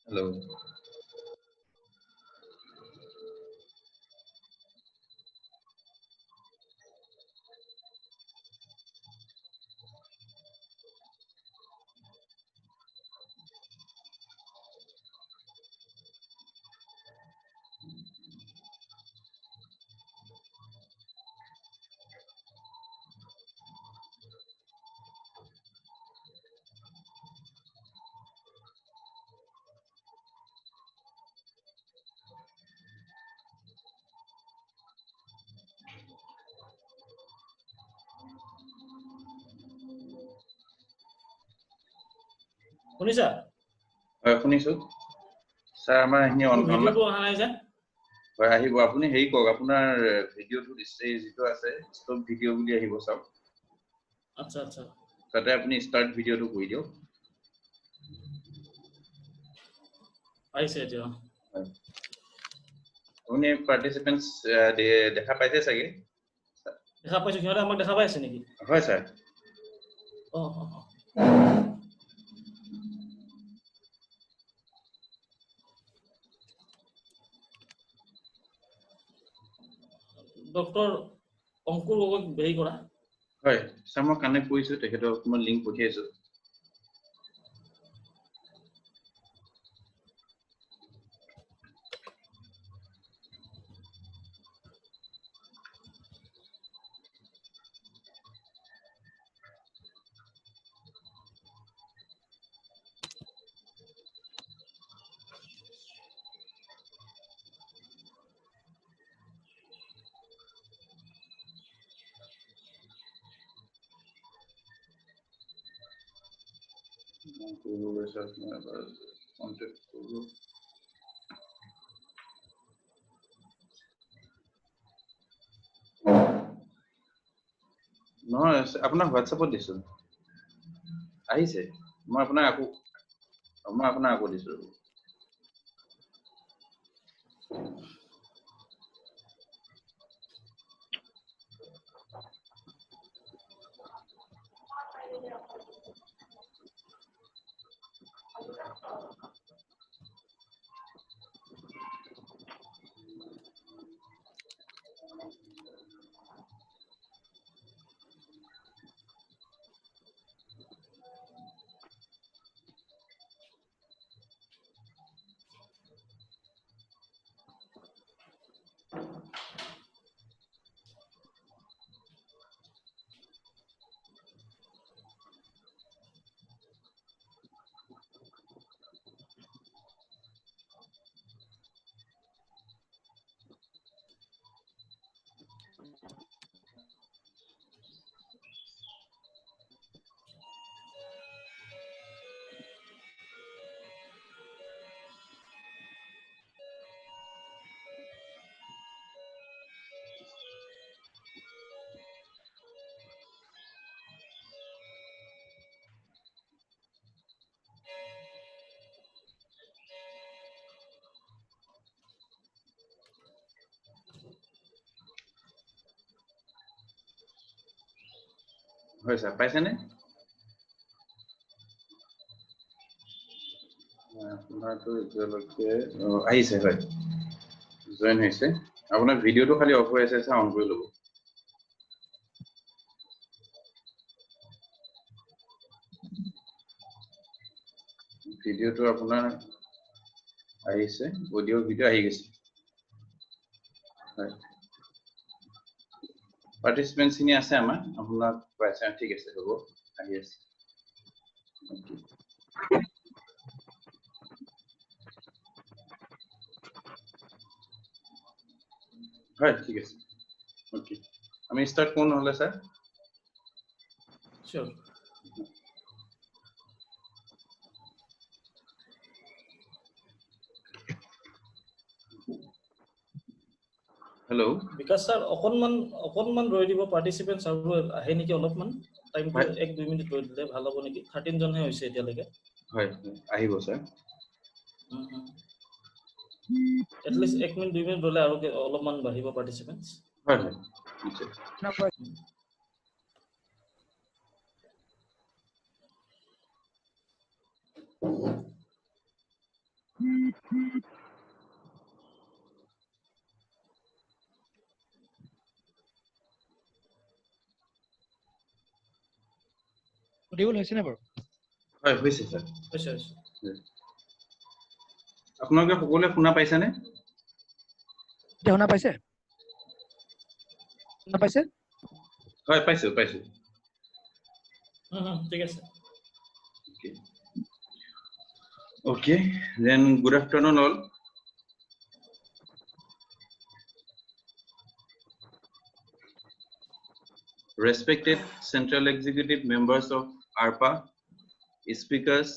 Hello. শুনিছা? হয় শুনিছো স্যাৰ আমাৰ এখিনি ভিডিঅ'টো অহা নাই যে হয় আহিব আপুনি হেৰি কৰক আপোনাৰ ভিডিঅ'টো যিটো আছে ষ্টক ভিডিঅ' বুলি আহিব সব আচ্ছা আচ্ছা তাতে আপুনি ষ্টাৰ্ট ভিডিঅ'টো কৰি দিয়ক আহিছে এতিয়া আপুনি পাৰ্টিসিপেন্টস দেখা পাইছে চাগে দেখা পাইছো সিহঁতে আমাক দেখা পাইছে নেকি হয় স্যাৰ অ ডক্টৰ অংকুৰ গগৈক হেৰি কৰা হয় স্যাৰ মই কানেক্ট কৰিছো তেখেতক মই লিংক পঠিয়াইছো নহয় আপোনাৰ হোৱাটছএপত দিছো আহিছে মই আপোনাক আকৌ দিছো হয় স্যাৰ পাইছেনে আপোনাৰটো এতিয়ালৈকে আহিছে হয় জয়েন হৈছে আপোনাৰ ভিডিঅ'টো খালি অফ হৈ আছে স্যাৰ অন কৰি ল'ব ভিডিঅ'টো আপোনাৰ আহিছে অডিঅ' ভিডিঅ' আহি গৈছে হয় পাৰ্টিসিপেন্টস খিনি আছে আমাৰ আপোনাক পাইছে ঠিক আছে হ'ব আহি আছে হয় ঠিক আছে ওকে আমি স্টার্ট কোন হলে স্যার শিওর হেল্ল' বিকাশ স্যার অকনমান ৰৈ দিব পাৰ্টিসিপেন্টস আৰু আহে নেকি অলপমান টাইমটো 1-2 মিনিট ৰৈ দিলে ভাল হ'ব নেকি 13 জনহে হৈছে এতিয়ালৈকে হয় আহিব স্যার এটলিস্ট 1 মিনিট 2 মিনিট ৰলে আৰু অলপমান বাঢ়িব পাৰ্টিসিপেন্টস হয় হয় নিশ্চয় Audible হৈছে নে বাৰু? হয় হৈছে স্যাৰ। হৈছে হৈছে। আপোনালোকে সকলোৱে শুনা পাইছেনে? এতিয়া শুনা পাইছে? শুনা পাইছে? হয় পাইছো পাইছো। ঠিক আছে। Okay, then good afternoon all. Respected Central Executive members of ARPA, speakers,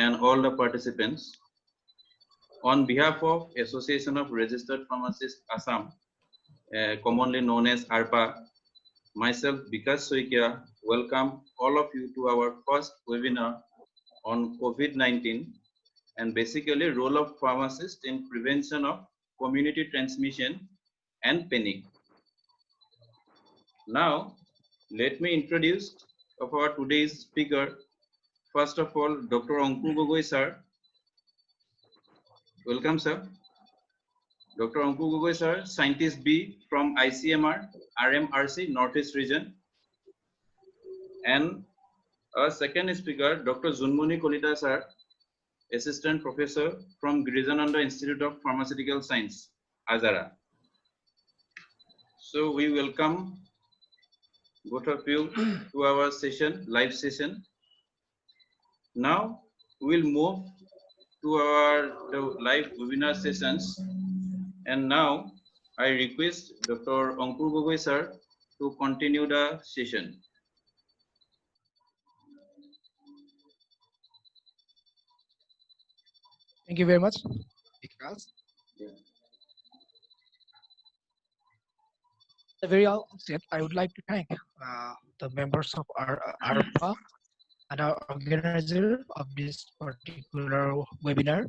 and all the participants, on behalf of Association of Registered Pharmacists Assam, commonly known as ARPA, myself Vikas Soikia, welcome all of you to our first webinar on COVID-19 and basically role of pharmacists in prevention of community transmission and panic. Now, let me introduce of our today's speaker. First of all, Dr. Ankur Gogoi sir. Welcome sir. Dr. Ankur Gogoi sir, Scientist B from ICMR, RMRC, Northeast Region. And our second speaker, Dr. Junmoni Kolita sir, Assistant Professor from Girijananda Institute of Pharmaceutical Science, Azara. So we welcome both of you to our session, live session. Now we'll move to our live webinar sessions. And now I request Dr. Ankur Gogoi sir to continue the session. Thank you very much, Vikas. Yeah. At the very outset, I would like to thank the members of our ARPA and our organizer of this particular webinar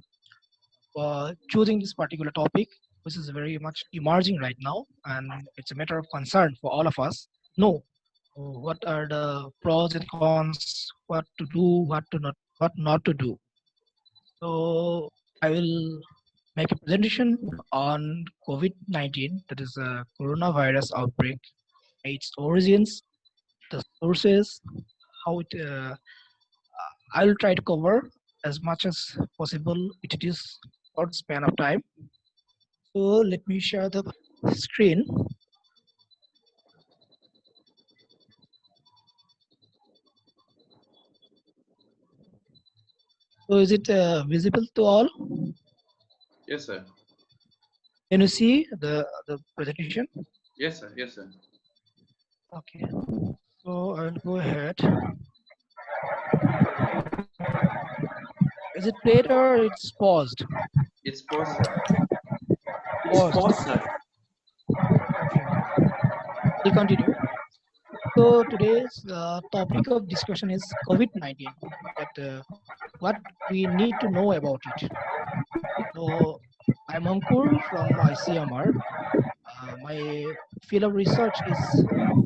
for choosing this particular topic, which is very much emerging right now, and it's a matter of concern for all of us. Know what are the pros and cons, what to do, what not to do. So I will make a presentation on COVID-19, that is a coronavirus outbreak, its origins, the sources, how it. I will try to cover as much as possible. It is short span of time. So let me share the screen. So is it visible to all? Yes, sir. Can you see the presentation? Yes, sir. Yes, sir. Okay. So I'll go ahead. Is it played or it's paused? It's paused, sir. Paused, sir. Okay. We'll continue. So today's topic of discussion is COVID-19. That what we need to know about it. So I'm Ankur from ICMR. My field of research is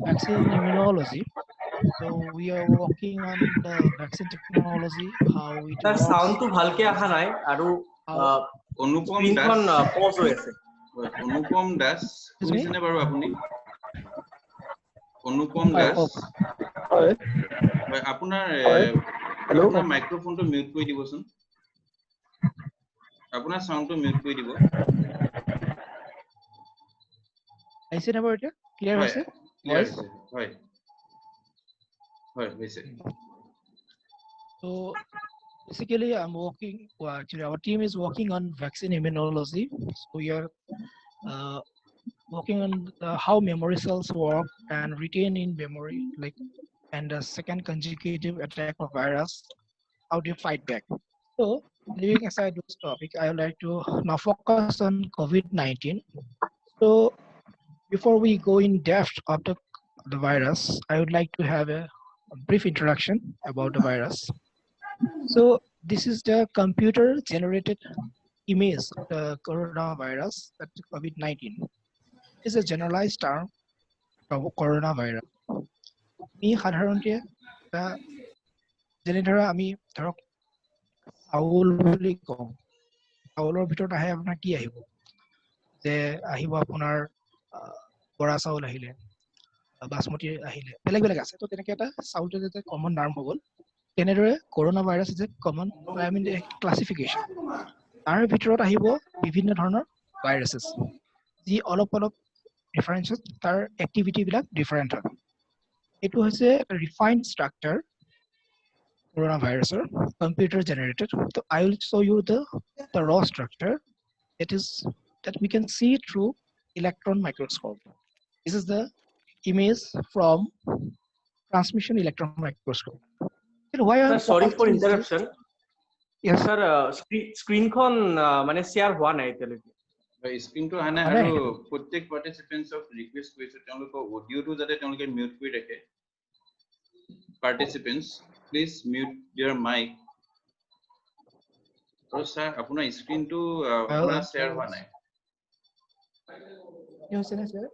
vaccine immunology. So we are working on the vaccine technology, how it Sir, works. sound to bhalke aha nai aru Anupam screen khon Das. pause hoi ase. Anupam Das. Excuse me? শুনিছেনে বাৰু আপুনি? অনুপম দাস। হয় হয় আপোনাৰ hello' আপোনাৰ মাইক্ৰোফোনটো mute কৰি দিবচোন। আপোনাৰ সাউন্ডটো মিউট কৰি দিব। আহিছে নে বাৰু এতিয়া? ক্লিয়াৰ হয়, হৈছে? ক্লিয়াৰ হৈছে। হয়। হয়, হৈছে। So basically I'm working, well, actually our team is working on vaccine immunology. So we are working on how memory cells work and retain in memory, like, and the second consecutive attack of virus, how do you fight back? So leaving aside this topic, I would like to now focus on COVID-19. So before we go in depth of the virus, I would like to have a brief introduction about the virus. So this is the computer generated image of the coronavirus, that COVID-19. It's a generalized term of coronavirus. আমি সাধাৰণতে যেনে ধৰা আমি ধৰক চাউল বুলি কওঁ, চাউলৰ ভিতৰত আহে আপোনাৰ কি আহিব যে আহিব আপোনাৰ বৰা চাউল আহিলে বাসমতি আহিলে বেলেগ বেলেগ আছে তো তেনেকৈ এটা চাউলটো যে কমন নাম হৈ গ'ল তেনেদৰে corona virus is a common I mean classification তাৰ ভিতৰত আহিব বিভিন্ন ধৰণৰ ভাইৰাছেছ যি অলপ অলপ ডিফাৰেঞ্চেছ তাৰ এক্টিভিটিবিলাক ডিফাৰেণ্ট হয় এইটো হৈছে ৰিফাইন্ড structure corona virus are computer generated. So I will show you the raw structure that we can see through electron microscope. This is the image from transmission electron microscope. So why Sir, sorry for asking is this? interruption. Yes. Sir, screen con মানে share হোৱা নাই এতিয়ালৈকে স্ক্ৰীনটো আহা নাই আৰু প্ৰত্যেক পাৰ্টিসিপেন্টছক request কৰিছো তেওঁলোকৰ অডিওটো যাতে তেওঁলোকে মিউট কৰি ৰাখে participants please mute your mic আৰু স্যাৰ আপোনাৰ স্ক্ৰীনটো আপোনাৰ শেয়াৰ হোৱা নাই কি হৈছে না স্যাৰ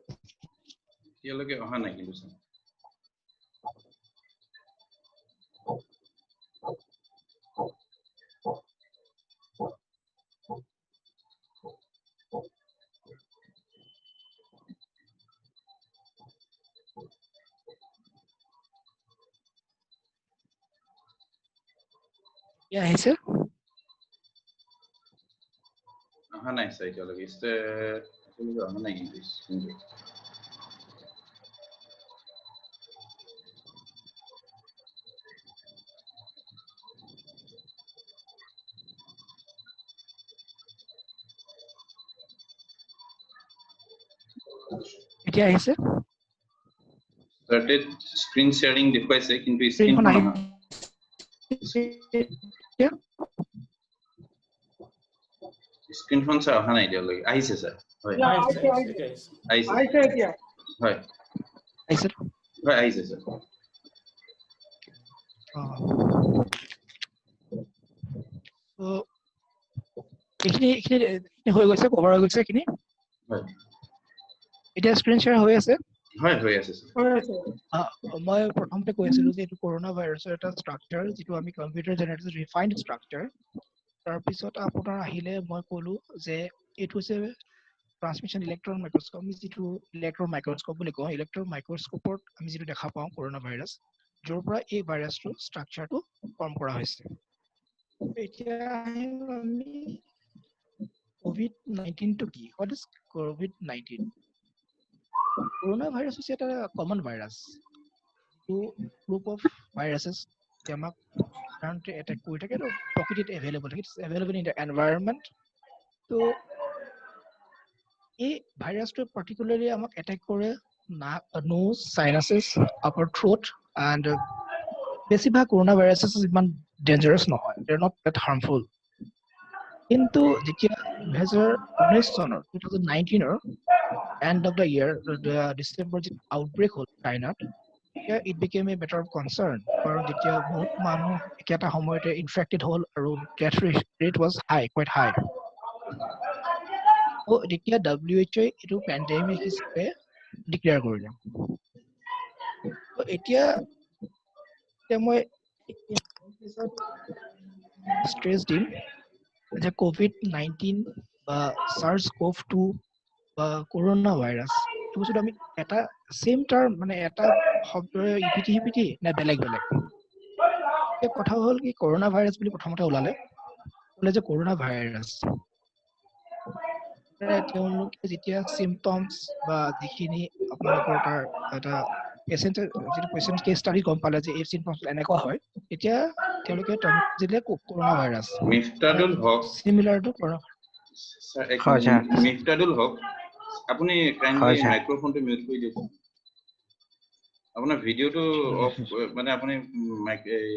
এতিয়ালৈকে অহা নাই কিন্তু স্যাৰ আহিছে অহা নাই স্যাৰ এতিয়ালৈকে অহা নাই কিন্তু স্ক্ৰীনটো এতিয়া আহিছে started screen sharing দেখুৱাইছে কিন্তু স্ক্ৰীনখন স্ক্ৰীনখন আহিছে স্ক্ৰীনখন স্যাৰ অহা নাই এতিয়ালৈকে আহিছে স্যাৰ হয় আহিছে এতিয়া হয় আহিছে হয় আহিছে স্যাৰ তো এইখিনি হৈ গৈছে কভাৰ হৈ গৈছে এইখিনি হয় এতিয়া স্ক্ৰীন শ্বেয়াৰ হৈ আছে হয় হৈ আছে স্যাৰ মই প্ৰথমতে কৈ আছিলো যে এইটো কৰোনা ভাইৰাছৰ এটা ষ্ট্ৰাকচাৰ যিটো আমি কম্পিউটাৰ জেনেৰেটেড ৰিফাইন্ড ষ্ট্ৰাকচাৰ তাৰপিছত আপোনাৰ আহিলে মই ক'লো যে এইটো হৈছে ট্ৰান্সমিশ্যন ইলেক্ট্ৰন মাইক্ৰস্কোপ আমি যিটো ইলেক্ট্ৰন মাইক্ৰস্কোপ বুলি কওঁ ইলেক্ট্ৰন মাইক্ৰস্কোপত আমি যিটো দেখা পাওঁ কৰোনা ভাইৰাছ য'ৰ পৰা এই ভাইৰাছটো ষ্ট্ৰাকচাৰটো ফৰ্ম কৰা হৈছে এতিয়া আমি COVID-19 টো কি what is COVID-19 Corona virus is a common virus. Two group of viruses আমাক currently attack কৰি থাকে আৰু প্ৰকৃতিত available it's available in the environment তো এই ভাইৰাছটো particularly আমাক attack কৰে nose sinuses upper throat and বেছিভাগ corona viruses ইমান dangerous নহয় they're not that harmful কিন্তু যেতিয়া 2019 চনৰ 2019 ৰ end of the year, the December outbreak hole China, yeah, it became a matter of concern. For the manu ekata homoite infected hole death rate was high, quite high. So the WHO itu pandemic is declare korile. So etia moi stress din the COVID-19 SARS-CoV-2 corona virus to should আমি এটা same term মানে এটা শব্দ EPT না বেলেগ বেলেগ এই কথা হল কি করোনা ভাইরাস বুলি প্ৰথমতে ওলালে যে করোনা ভাইরাস তেওঁলোকে যেতিয়া সিম্পটমস বা যিখিনি আপোনালোকৰ তাৰ এটা পেশেন্ট যেটো পেশেন্ট কেস ষ্টাডি গম পালে যে এই সিম্পটমস এনেকুৱা হয় এতিয়া তেওঁলোকে দিলে corona virus Miftadul Haque similar to corona sir Miftadul Haque আপুনি কাইন্ডলি মাইক্ৰোফোনটো মিউট কৰি দিয়ক আপোনাৰ ভিডিওটো অফ মানে আপুনি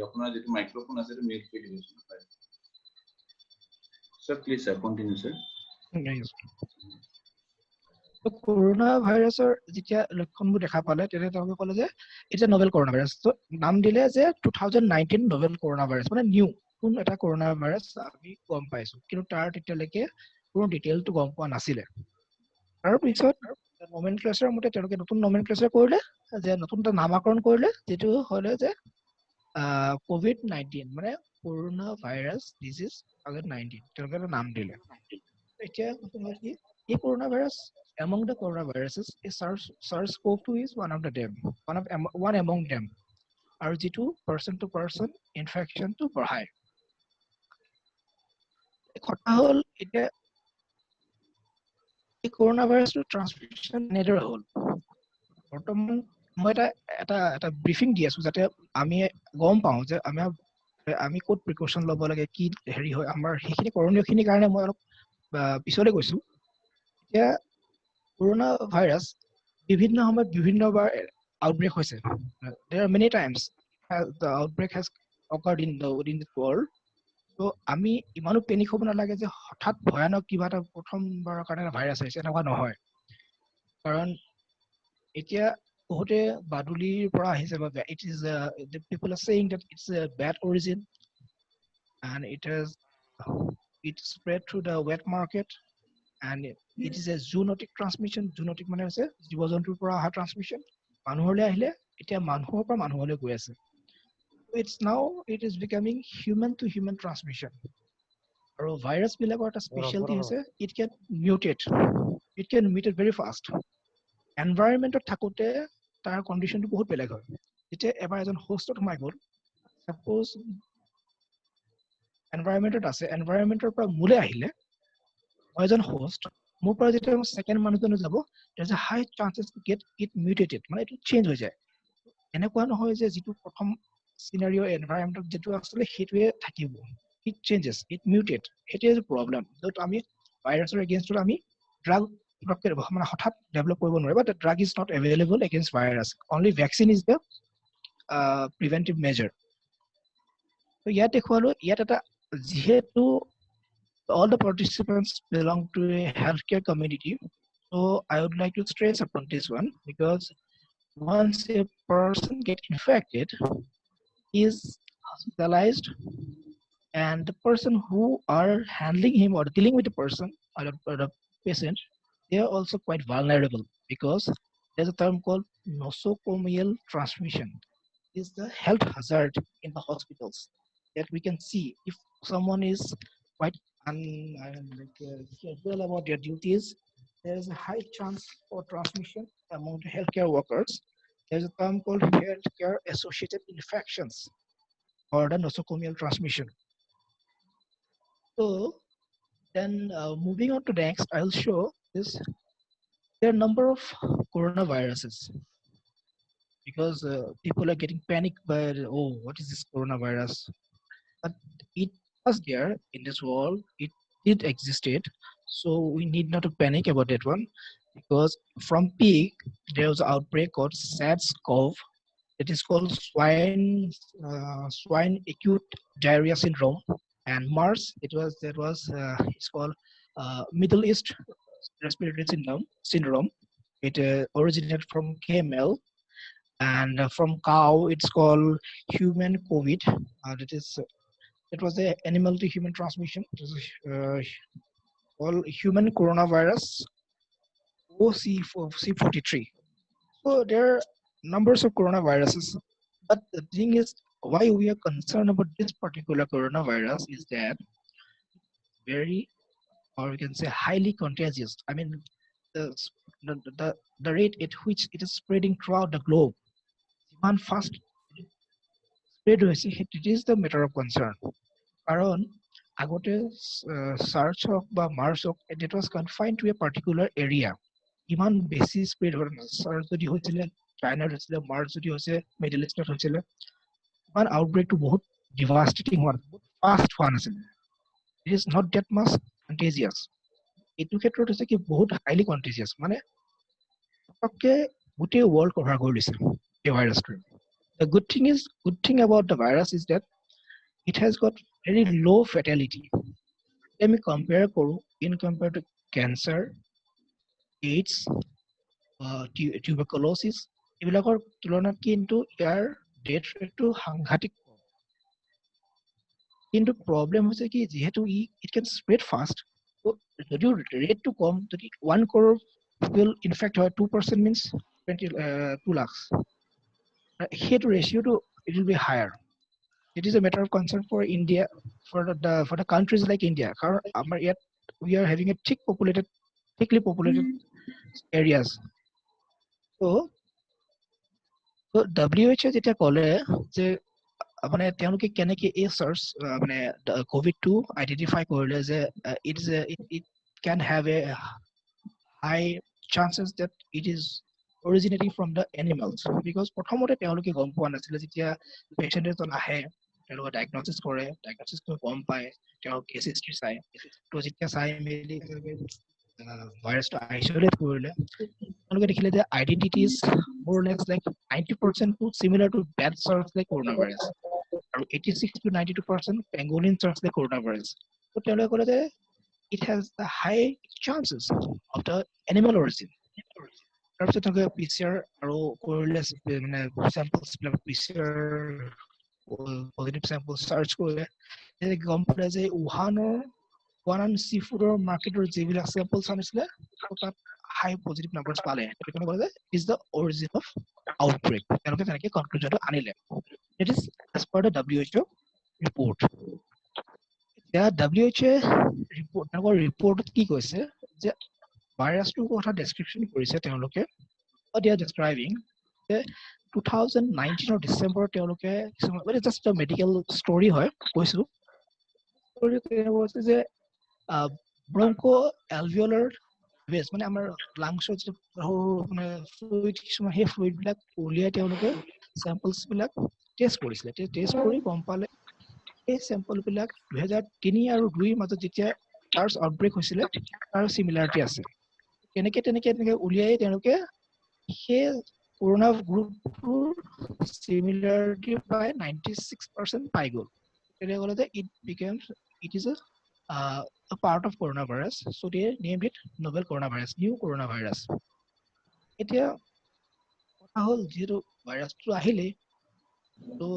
আপোনাৰ যেটো মাইক্ৰোফোন আছে সেইটো মিউট কৰি দিয়ক sir please sir continue sir তো করোনা ভাইরাসৰ যেতিয়া লক্ষণবোৰ দেখা পালে তেতিয়া তেওঁলোকে ক'লে যে এটা নভেল করোনা ভাইরাস তো নাম দিলে যে 2019 নভেল করোনা ভাইরাস মানে নিউ কোন এটা করোনা ভাইরাস আমি গম পাইছো কিন্তু তাৰ তেতিয়ালৈকে কোনো ডিটেইলটো গম পোৱা নাছিলে তাৰ পিছত নমেনক্লেচাৰ মতে তেওঁলোকে নতুন নমেনক্লেচাৰ কৰিলে যে নতুন এটা নামকৰণ কৰিলে যেটো হলে যে COVID-19 মানে করোনা ভাইরাস ডিজিজ 2019 তেওঁলোকে এটা নাম দিলে এতিয়া কথা কি এই corona virus among the coronaviruses is SARS-CoV-2 is one of the them one among them আৰু যিটো person to person infection to বঢ়ায় কথা হ'ল এতিয়া এই কৰোনা ভাইৰাছৰ ট্ৰান্সমিশ্যন এনেদৰে হ'ল বৰ্তমান মই এটা ব্ৰিফিং দি আছো যাতে আমি গম পাওঁ যে আমি ক'ত প্ৰিকশ্যন ল'ব লাগে কি হেৰি হয় আমাৰ সেইখিনি কৰণীয়খিনিৰ কাৰণে মই অলপ পিছলৈ গৈছো এতিয়া কৰোনা ভাইৰাছ বিভিন্ন সময়ত বিভিন্নবাৰ আউটব্ৰেক হৈছে there are many times the outbreak has occurred in the world তো আমি ইমানো পেনিক হ'ব নালাগে যে হঠাৎ ভয়ানক কিবা এটা প্ৰথমবাৰৰ কাৰণে ভাইৰাছ আহিছে এনেকুৱা নহয় কাৰণ এতিয়া বহুতে বাদুলিৰ পৰা আহিছে বা it is the people are saying that it's a bad origin and it spread through the wet market and it is a zoonotic transmission zoonotic মানে হৈছে জীৱ-জন্তুৰ পৰা অহা ট্ৰান্সমিশ্যন মানুহলৈ আহিলে এতিয়া মানুহৰ পৰা মানুহলৈ গৈ আছে it is becoming human to human transmission আৰু ভাইৰাছ বিলাকৰ এটা স্পেশালিটি হৈছে it can mutate very fast এনভায়ৰনমেন্টত থাকোতে তাৰ কন্ডিশনটো বহুত বেলেগ হয় যেতিয়া এবাৰ এজন হোষ্টত সোমাই গ'ল সাপোজ এনভায়ৰনমেন্টত আছে এনভায়ৰনমেন্টৰ পৰা মোলে আহিলে মই এজন হোষ্ট মোৰ পৰা যেতিয়া সেকেন্ড মানুহজনে যাব there's a high chances to get it mutated মানে এটা চেঞ্জ হৈ যায় এনেকুৱা নহয় যে যিটো প্ৰথম সিনাৰিও এনভায়ৰনমেন্টত যেটো আসলে হেতুৱে থাকিব it changes it mutate it is a problem that আমি ভাইৰাছৰ এগেইনষ্টত আমি ড্ৰাগ মানে হঠাৎ ডেভেলপ কৰিব নোৱাৰে but the drug is not available against virus only vaccine is the preventive measure so ইয়াত দেখুৱালো ইয়াত এটা যেহেতু all the participants belong to a healthcare community so I would like to stress upon this one because once a person gets infected he is hospitalized and the person who are handling him or dealing with the person or the patient they are also quite vulnerable because there's a term called nosocomial transmission is the health hazard in the hospitals that we can see if someone is quite careful about their duties there is a high chance for transmission among the healthcare workers there's a term called healthcare associated infections or the nosocomial transmission so then moving on to next I'll show this there are a number of coronaviruses because people are getting panicked by oh what is this coronavirus but it was there in this world it did existed so we need not to panic about that one because from peak there was an outbreak called SARS-CoV it is called swine acute diarrhea syndrome and MERS it's called Middle East respiratory syndrome it originated from camel and from cow it's called human COVID it was the animal to human transmission it was called human coronavirus OC43 so there are numbers of coronaviruses but the thing is why we are concerned about this particular coronavirus is that very or we can say highly contagious I mean the rate at which it is spreading throughout the globe iman fast spread hoise it is the matter of concern karon agote SARS hok ba MERS hok it was confined to a particular area iman besi spread hor na SARS jodi hochile China hochile MERS jodi hoise Middle East hochile iman outbreak to bahut devastating one fast one asil it is not that much contagious etu khetrot hoise ki bahut highly contagious mane pake gote world cover kori lise এই ভাইরাসটো the good thing about the virus is that it has got very low fatality let me compare koru in compare to cancer AIDS tuberculosis এবিলাকৰ তুলনাত কিন্তু ইয়াৰ death ৰেটটো সাংঘাতিক কিন্তু problem হৈছে কি যেহেতু it can spread fast so যদিও ৰেটটো কম যদি 1 crore will infect হয় 2% means 2 lakhs head ratio to it will be higher it is a matter of concern for India, for the countries like India. Yet we are having a thickly populated areas. So WHO যেতিয়া ক'লে যে মানে তেওঁলোকে কেনেকে এই search মানে COVID-2 identify কৰিলে যে it can have a high chances that it is originating from the animals, because প্ৰথমতে তেওঁলোকে গম পোৱা নাছিলে। যেতিয়া পেচেণ্ট এজন আহে তেওঁলোকে ডায়েগনচিছ কৰে, ডায়েগনচিছ কৰি গম পায়, তেওঁ কেছ হিষ্ট্ৰী চায়, তো যেতিয়া চাই মেলি ভাইৰাছটো আইচলেট কৰিলে তেওঁলোকে দেখিলে যে identities more or less like 90% to similar to bat SARS like coronavirus, আৰু 86 to 92% pangolin SARS like coronavirus. তো তেওঁলোকে ক'লে যে it has the high chances of the animal origin. তাৰপিছত তেওঁলোকে PCR আৰু কৰিলে, মানে চেম্পলছ বিলাক PCR পজিটিভ চেম্পল চাৰ্চ কৰিলে, গম পালে যে ওৱান চি ফুডৰ মাৰ্কেটৰ যিবিলাক চেম্পলছ আনিছিলে তাত হাই পজিটিভ নাম্বাৰছ পালে। সেইকাৰণে ক'লে যে is the origin of outbreak. তেওঁলোকে তেনেকৈ কনক্লুজনটো আনিলে। It is as per the WHO report. এতিয়া WHO ৰিপৰ্ট, তেওঁলোকৰ ৰিপৰ্টত কি কৈছে যে ভাইৰাছটোৰ কথা ডেছক্ৰিপশ্যন কৰিছে তেওঁলোকে। They are describing 2019 ডিচেম্বৰ তেওঁলোকে কিছুমান জাষ্ট মেডিকেল ষ্টৰি হয় কৈছো। যে ব্ৰংকো এলভিঅলাৰ ভেজ মানে আমাৰ লাংছৰ যিটো মানে ফ্লুইড কিছুমান, সেই ফ্লুইড বিলাক উলিয়াই তেওঁলোকে চেম্পলছ বিলাক টেষ্ট কৰিছিলে। টেষ্ট কৰি গম পালে এই চেম্পল বিলাক 2003 আৰু 2002 মাজত যেতিয়া চাৰ্চ আউটব্ৰেক হৈছিলে তাৰ চিমিলাৰিটি আছে। তেনেকে উলিয়াই তেওঁলোকে সেই কৰোনা গ্ৰুপটোৰ চিমিলাৰিটি প্ৰায় 96% পাই গ'ল। তেতিয়া ক'লে যে it is a part of coronavirus, so they named it novel coronavirus, new coronavirus. এতিয়া কথা হ'ল যিহেতু ভাইৰাছটো আহিলে, তো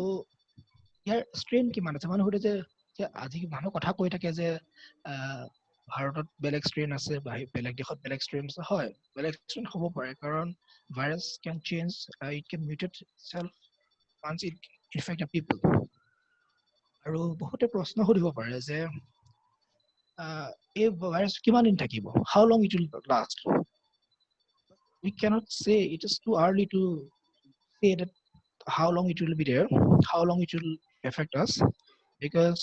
ইয়াৰ ষ্ট্ৰেইন কিমান আছে? মানুহ সুধে যে আজি মানুহ কথা কৈ থাকে যে ভাৰতত বেলেগ ষ্ট্ৰেইন আছে বা বেলেগ দেশত বেলেগ ষ্ট্ৰেইন আছে। হয়, বেলেগ ষ্ট্ৰেইন হ'ব পাৰে, কাৰণ ভাইৰাছ কেন চেঞ্জ, ইট কেন mutate ইটসেল্ফ once it infect the people. আৰু বহুতে প্ৰশ্ন সুধিব পাৰে যে এই ভাইৰাছ কিমান দিন থাকিব, how long it will last. We cannot say, it is too early to say that how long it will be there, how long it will affect us, because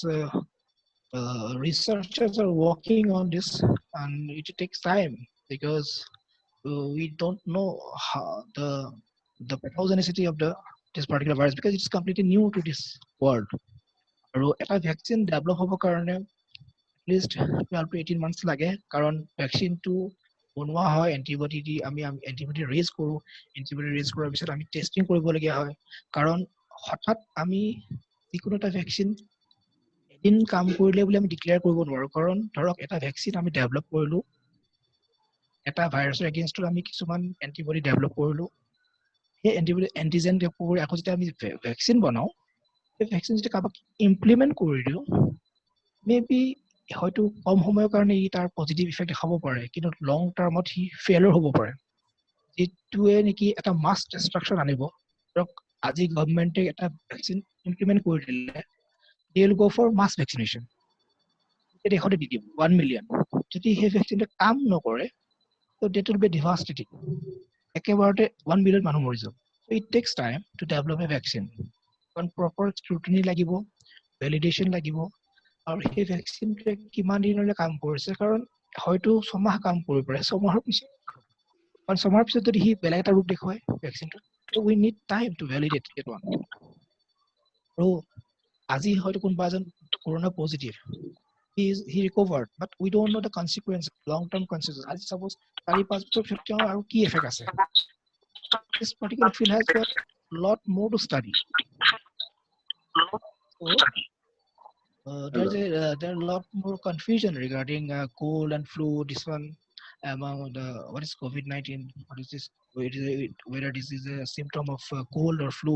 researchers are working on this and it takes time, because we don't know how the pathogenicity of this particular virus, because it's completely new to this world. আৰু এটা vaccine develop হ'বৰ কাৰণে at least 12 to 18 months লাগে, কাৰণ ভ্যাকচিনটো বনোৱা হয় antibody দি, আমি antibody raise কৰোঁ, এন্টিবডি ৰেজ কৰাৰ পিছত আমি টেষ্টিং কৰিবলগীয়া হয়। কাৰণ হঠাৎ আমি যিকোনো এটা ভ্যাকচিন এদিন কাম কৰিলে বুলি আমি ডিক্লেয়াৰ কৰিব নোৱাৰোঁ। কাৰণ ধৰক এটা ভ্যাকচিন আমি ডেভেলপ কৰিলোঁ, এটা ভাইৰাছৰ এগেইনষ্টত আমি কিছুমান এন্টিবডি ডেভেলপ কৰিলোঁ, সেই এন্টিবডি এন্টিজেন কৰি আকৌ যেতিয়া আমি ভ্যাকচিন বনাওঁ, সেই ভ্যাকচিন যেতিয়া কাৰোবাক ইমপ্লিমেণ্ট কৰি দিওঁ, মেবি হয়তো কম সময়ৰ কাৰণে ই তাৰ পজিটিভ ইফেক্ট দেখাব পাৰে, কিন্তু লং টাৰ্মত সি ফেইলৰ হ'ব পাৰে, যিটোৱে নেকি এটা মাছ ডিষ্ট্ৰাকশ্যন আনিব। ধৰক আজি গভৰ্ণমেণ্টে এটা ভ্যাকচিন ইমপ্লিমেণ্ট কৰি দিলে, they will go for mass vaccination. দেশতে দি দিব 1 million। যদি সেই ভ্যাকচিনটো কাম নকৰে, তো that will be devastating, একেবাৰতে 1 million মানুহ মৰি যাব। So it takes time to develop a vaccine, কাৰণ proper scrutiny লাগিব, validation লাগিব, আৰু সেই ভ্যাকচিনটোৱে কিমান দিনলৈ কাম কৰিছে, কাৰণ হয়তো 6 মাহ কাম কৰিব পাৰে, 6 মাহৰ পিছত যদি সি বেলেগ এটা ৰূপ দেখুৱায় ভ্যাকচিনটো, so we need time to validate that one. আৰু আজি হয়তো কোনোবা এজন corona positive, he recovered, but we don't know the consequences, long term consequences. আজি suppose 4-5 বছৰ পিছত তেওঁৰ আৰু কি এফেক্ট আছে। This particular field has got lot more to study. So there are a lot more confusion regarding cold and flu. This one among the what is COVID-19? What is this? Whether this is a symptom of cold or flu?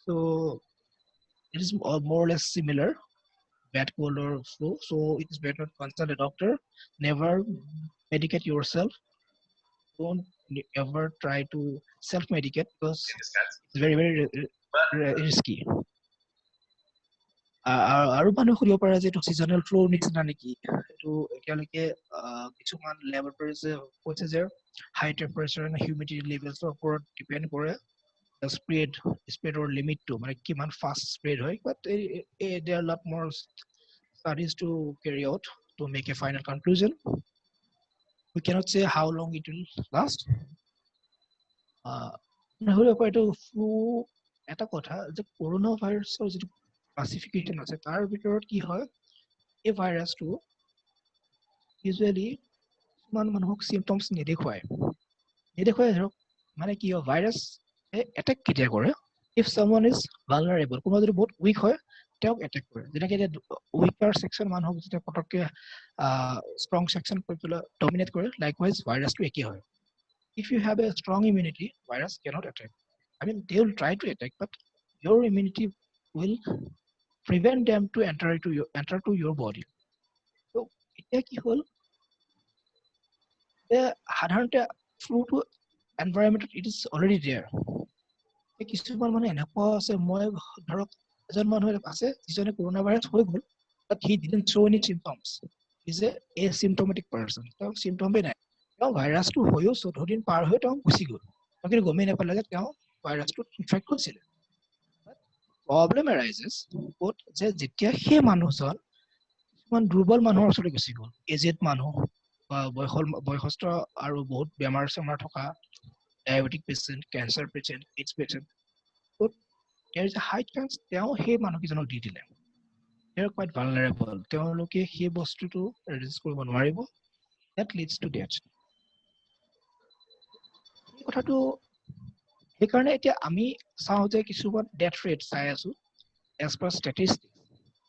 So it is more or less similar, bad cold or flu. So it is better to consult a doctor. Never medicate yourself. Don't ever try to self-medicate, because it's very, very risky. আৰু মানুহ সুধিব পাৰে যে এইটো seasonal flu নিচিনা নেকি এইটো এতিয়ালৈকে কিছুমান লেবৰেটৰীজে কৈছে যে হাই টেম্পাৰেচাৰ এণ্ড হিউমিডিটি লেভেলছৰ ওপৰত ডিপেণ্ড কৰে স্প্ৰেডৰ লিমিটটো মানে কিমান ফাষ্ট স্প্ৰেড হয় but there are a lot more studies to carry out to make a final conclusion. We cannot say how long it will last. এইটো ফ্লু এটা কথা যে corona ভাইৰাছৰ যিটো ক্লাছিফিকেশ্যন আছে তাৰ ভিতৰত কি হয় এই ভাইৰাছটো ইউজুৱেলি কিছুমান মানুহক চিমটমছ নেদেখুৱাই ধৰক মানে কি হয় ভাইৰাছ এটেক কেতিয়া কৰে ইফ সামওয়ান ইজ ভালনাৰেবল কোনোবা যদি বহুত উইক হয় তেওঁক এটেক কৰে যেনেকৈ এতিয়া উইকাৰ ছেকশ্যন মানুহক যেতিয়া পটককৈ ষ্ট্ৰং ছেকশ্যন কৰি পেলাই ডমিনেট কৰে লাইকৱাইজ ভাইৰাছটো একেই হয় if you have a strong immunity virus cannot attack I mean they will try to attack but your immunity will prevent them to enter to your body so এতিয়া কি হ'ল সাধাৰণতে ফ্লুটো এনভাইৰনমেণ্টত it is already there কিছুমান মানুহ এনেকুৱা আছে মই ধৰক এজন মানুহ আছে যিজনে কৰোনা ভাইৰাছ হৈ গ'ল but he didn't show any symptoms he's a asymptomatic person তেওঁ চিমটমেই নাই তেওঁ ভাইৰাছটো হৈও 14 দিন পাৰ হৈ তেওঁ গুচি গ'ল তেওঁ কিন্তু গমেই নাপালে যে তেওঁ ভাইৰাছটোত ইনফেক্ট হৈছিলে প্ৰব্লেম এৰাইজেছ ক'ত যে যেতিয়া সেই মানুহজন কিছুমান দুৰ্বল মানুহৰ ওচৰলৈ গুচি গ'ল এজেড মানুহ বা বয়সস্থ আৰু বহুত বেমাৰ চেমাৰ থকা diabetic patient cancer patient AIDS patient ক'ত there is a high chance তেওঁ সেই মানুহকেইজনক দি দিলে they are quite vulnerable তেওঁলোকে সেই বস্তুটো ৰেজিষ্ট কৰিব নোৱাৰিব that leads to death এই কথাটো সেইকাৰণে এতিয়া আমি চাওঁ যে কিছুমান ডেথ ৰেট চাই আছো as per statistics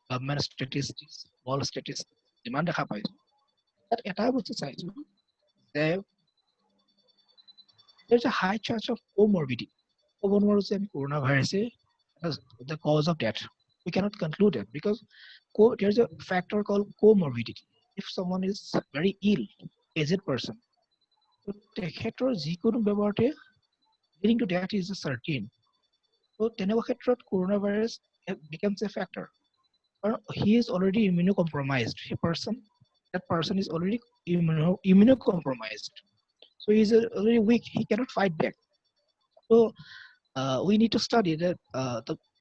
government statistics all statistics যিমান দেখা পাইছো তাত এটা বস্তু চাইছো যে there is a high chance of comorbidity ক'ব নোৱাৰো যে আমি কৰোনা ভাইৰাছে the cause of death we cannot conclude it because there is a factor called comorbidity if someone is very ill aged person তেখেতৰ যিকোনো বেমাৰতে leading to death is a certain so তেনেকুৱা ক্ষেত্ৰত corona virus becomes a factor he is already immunocompromised that person is already immunocompromised so he is already weak he cannot fight back so we need to study that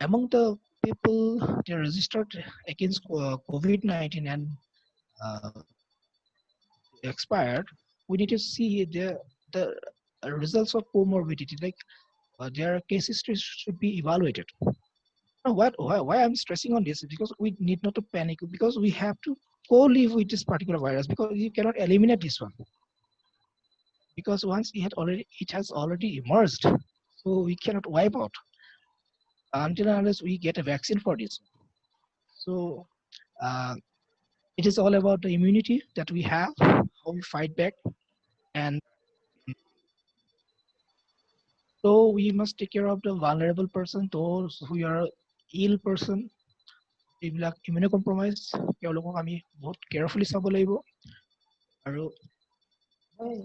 among the people they are registered against COVID-19 and expired we need to see the results of comorbidity like their case history should be evaluated why I'm stressing on this is because we need not to panic because we have to co-live with this particular virus because you cannot eliminate this one because once it has already emerged so we cannot wipe out until and unless we get a vaccine for this so it is all about the immunity that we have how we fight back and so we must take care of the vulnerable person those who are ill person এইবিলাক immunocompromised তেওঁলোকক আমি বহুত carefully চাব লাগিব আৰু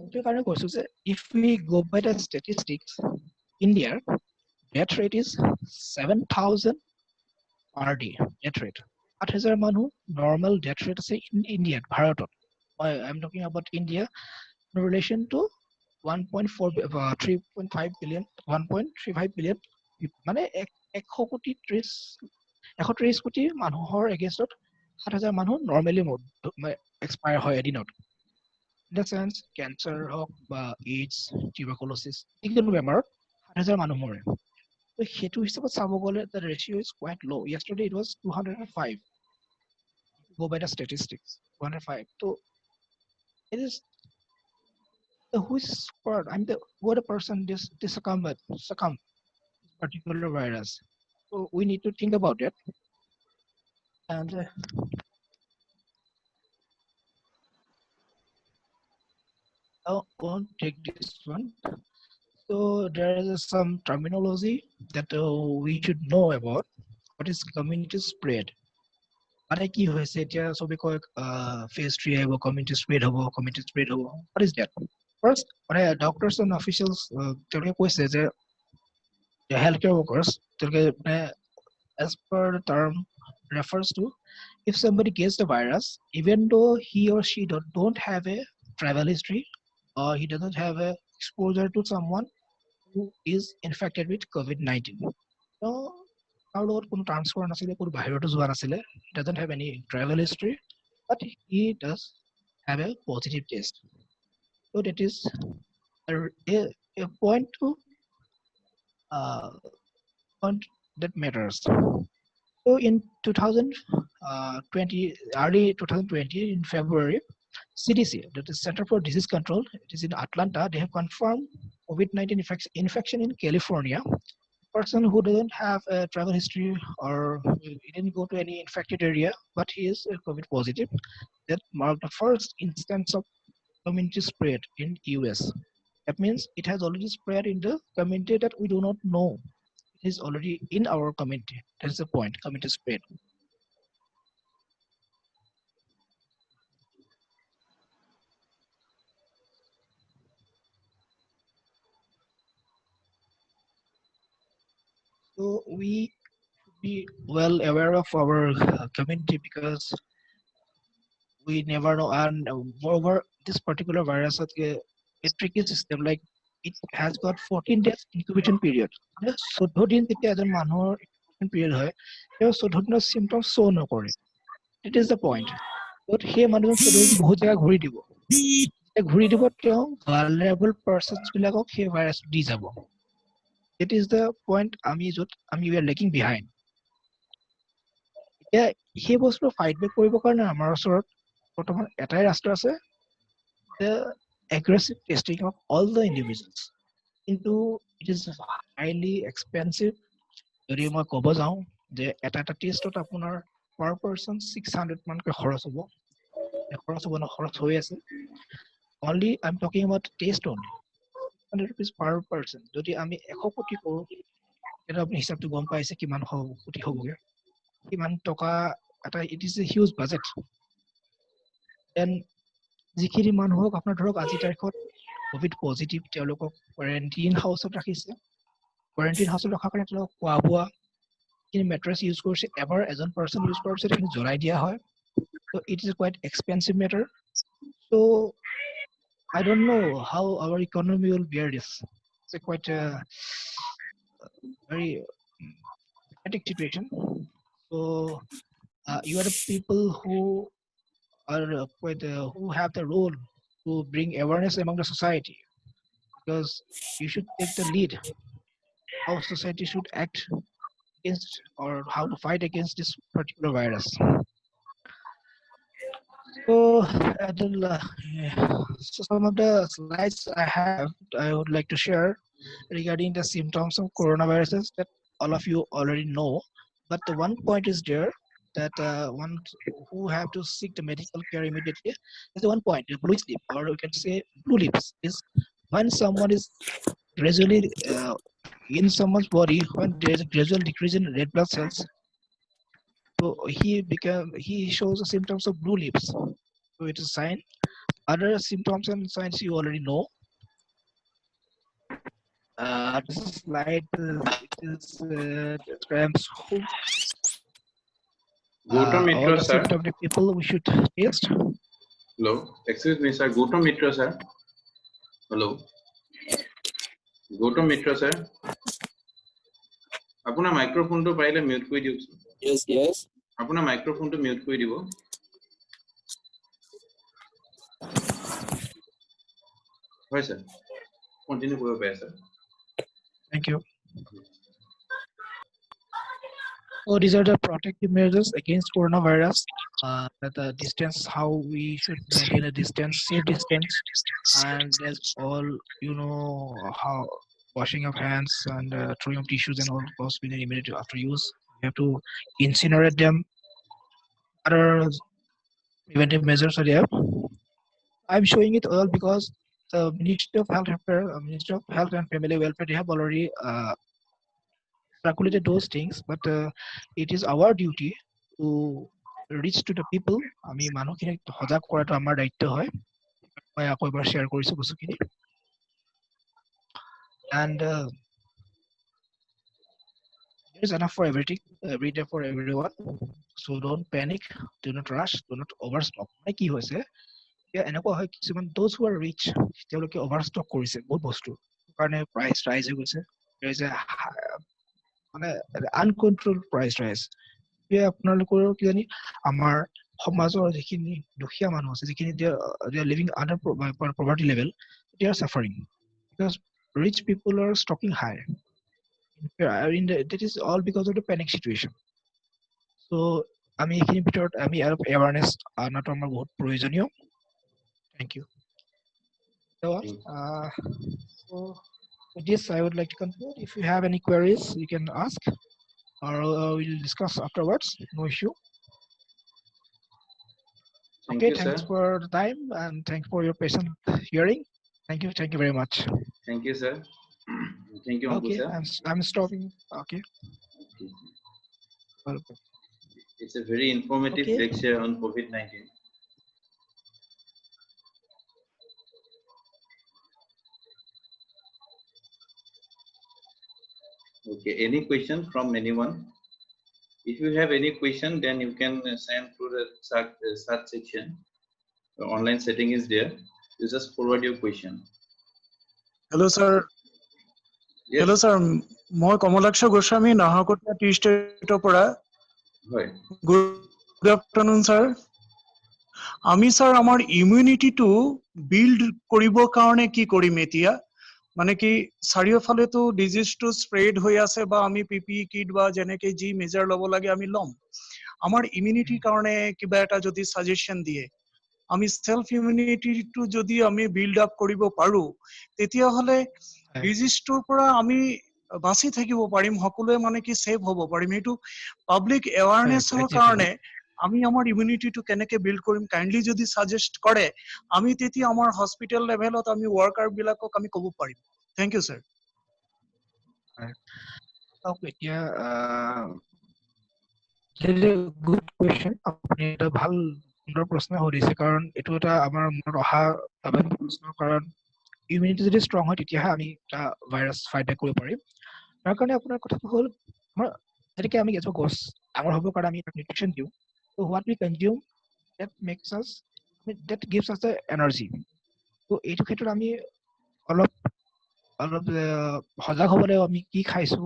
এইটো কাৰণে কৈছো যে if we go by the statistics India death rate is 7,000 per day death rate 8,000 মানুহ normal death rate আছে in India ভাৰতত I'm talking about India in relation to 3.5 billion 1.35 billion মানে 130 কোটি মানুহৰ এগেইনষ্টত 7,000 মানুহ নৰ্মেলি এক্সপায়াৰ হয় এদিনত in the sense cancer হওক বা AIDS tuberculosis যিকোনো বেমাৰত 7,000 মানুহ মৰে তো সেইটো হিচাপত চাব গ'লে the ratio is quite low yesterday it was 205 go by the statistics 205 so it is who is squad I'm the what a person this succumb particular virus so we need to think about it and I won't take this one so there is some terminology that we should know about what is community spread মানে কি হৈছে এতিয়া সবে কয় phase 3 আহিব community spread হ'ব what is that first মানে doctors and officials তেওঁলোকে কৈছে যে the healthcare workers তেওঁলোকে as per the term refers to if somebody gets the virus, even though he or she don't have a travel history or he doesn't have a exposure to someone who is infected with COVID-19. So, our লগত কোনো transfer নাছিলে, কোনো বাহিৰতো যোৱা নাছিলে. He doesn't have any travel history, but he does have a positive test. So that is a point to point that matters. So in 2020, early 2020, in February, CDC, that is Center for Disease Control, it is in Atlanta, they have confirmed COVID-19 infection in California. Person who doesn't have a travel history or he didn't go to any infected area, but he is COVID positive. That marked the first instance of community spread in US. That means it has already spread in the community that we do not know. It is already in our community. That's the point, community spread. So we should be well aware of our community because we never know. And moreover, this particular virus has a tricky system. Like it has got 14 days incubation period. So 14 যেতিয়া এজন মানুহৰ incubation period হয়, তেওঁ 14 দিনৰ symptoms show নকৰে. It is the point. But সেই মানুহজন 14 দিন বহুত জাগা ঘূৰি দিব। যেতিয়া ঘূৰি দিব তেওঁ vulnerable persons বিলাকক সেই ভাইৰাছ দি যাব। That is the point we are lagging behind. এতিয়া সেই বস্তু ফাইট বেক কৰিবৰ কাৰণে আমাৰ ওচৰত বৰ্তমান এটাই ৰাস্তা আছে, the aggressive testing of all the individuals. Into it is highly expensive. যদি মই ক'ব যাওঁ যে এটা টেষ্টত আপোনাৰ per person 600 মানকৈ খৰচ হ'ব খৰচ হৈ আছে। Only I'm talking about test only, 100 rupees per person. যদি আমি 100 কোটি কৰোঁ এটা আপুনি হিচাপটো গম পাইছে কিমান কোটি হ'বগে, কিমান টকা এটা, it is a huge budget. Then যিখিনি মানুহক আপোনাৰ ধৰক আজি তাৰিখত কোভিড পজিটিভ তেওঁলোকক কোৱাৰেণ্টাইন হাউচত ৰাখিছে, কোৱাৰেণ্টাইন হাউচত ৰখাৰ কাৰণে তেওঁলোকক খোৱা বোৱা যিখিনি মেট্ৰেছ ইউজ কৰিছে, এবাৰ এজন পাৰ্চন ইউজ কৰাৰ পিছত সেইখিনি জ্বলাই দিয়া হয়। So it is a quite expensive matter. So I don't know how our economy will bear this. It's a quite very dramatic situation. So you are the people who are who have the role to bring awareness among the society, because you should take the lead how society should act against or how to fight against this particular virus. So, so some of the slides I would like to share regarding the symptoms of coronaviruses that all of you already know. But the one point is there that one who have to seek the medical care immediately. There's the one point, the blue slip, or we can say blue lips, is when someone is gradually in someone's body, when there is a gradual decrease in red blood cells. So he shows the symptoms of blue lips. So it is a sign. Other symptoms and signs you already know. This slide describes who Gautam all Mitra, the sir. symptomatic people we should test. Hello. Excuse me, sir. Gautam Mitra, sir. Hello. Gautam Mitra, sir. আপোনাৰ মাইক্ৰোফোনটো পাৰিলে mute কৰি দিয়ক। Yes. আপোনাৰ মাইক্ৰোফোনটো mute কৰি দিব। হয় sir, continue কৰিব পাৰে sir. Thank you. So these are the protective measures against coronavirus. The distance, how we should maintain a distance, safe distance, and there's all how washing of hands and throwing of tissues and all those being immediately after use. We have to incinerate them. Other preventive measures are there. I'm showing it all because the Ministry of Health and Family Welfare, they have already circulated those things, but it is our duty to reach to the people. আমি মানুহখিনিক সজাগ কৰাটো আমাৰ দায়িত্ব হয়। মই আকৌ এবাৰ শ্বেয়াৰ কৰিছো বস্তুখিনি। And there is enough for everything, every day for everyone. So don't panic, do not rush, do not overstock. মানে কি হৈছে এনেকুৱা হয় কিছুমান those who are rich তেওঁলোকে overstock কৰিছে বহুত বস্তু কাৰণে price rise হৈ গৈছে there is a মানে uncontrolled price rise আপোনালোকৰ কি জানি আমাৰ সমাজৰ যিখিনি দুখীয়া মানুহ আছে যিখিনি they are living under poverty level they are suffering because rich people are stocking high that is all because of the panic situation so আমি এইখিনি ভিতৰত আমি আৰু awareness আনাটো আমাৰ বহুত প্ৰয়োজনীয় thank you so with this I would like to conclude if you have any queries you can ask or we'll discuss afterwards no issue Thank okay you, thanks sir. for the time and thanks for your patient hearing thank you very much Thank you, sir. Thank you, Ankur, okay sir. I'm stopping okay Okay. welcome It's a very informative Okay. lecture on COVID-19. Okay, any question from anyone? If you have any question, then you can send through the chat section. The online setting is there. You just forward your question. Hello, sir. Yes. Hello, sir. মই কমলাক্ষ গোস্বামী নাহৰকটীয়া টি ষ্টেটৰ পৰা Right. Good afternoon sir আমি sir আমাৰ ইমিউনিটিটো build কৰিবৰ কাৰণে কি কৰিম এতিয়া মানে কি চাৰিওফালেতো ডিজিজটো স্প্ৰেড হৈ আছে বা আমি পিপি কিট বা যেনেকে যি মেজাৰ ল'ব লাগে আমি ল'ম আমাৰ ইমিউনিটিৰ কাৰণে কিবা এটা যদি সাজেশন দিয়ে আমি সেলফ ইমিউনিটিটো যদি আমি বিল্ড আপ কৰিব পাৰো তেতিয়া হলে ডিজিজটোৰ পৰা আমি বাছি থাকিব পাৰিম সকলোৱে মানে কি সেভ হ'ব পাৰিম এটো পাবলিক এৱাৰনেছৰ কাৰণে আমি আমাৰ ইমিউনিটিটো কেনেকে বিল্ড কৰিম কাইন্ডলি যদি সাজেষ্ট কৰে আমি তেতিয়া আমাৰ হস্পিটেল লেভেলত আমি ওয়াৰ্কাৰ বিলাকক আমি ক'ব পাৰিম thank you sir okay yeah good question আপুনি এটা ভাল সুন্দৰ প্ৰশ্ন সুধিছে কাৰণ এটো এটা আমাৰ মনত অহা প্ৰশ্ন কাৰণ ইমিউনিটি যদি ষ্ট্ৰং হয় তেতিয়াহে আমি এটা ভাইৰাছ ফাইট বেক কৰিব পাৰিম তাৰ কাৰণে আপোনাৰ কথাটো হ'ল আমাৰ যেনেকৈ আমি এজোপা গছ ডাঙৰ হ'বৰ কাৰণে আমি নিউট্ৰিশ্যন দিওঁ so what we consume that makes us that gives us the energy so এইটো ক্ষেত্ৰত আমি অলপ সজাগ হ'ব লাগিব আমি কি খাইছো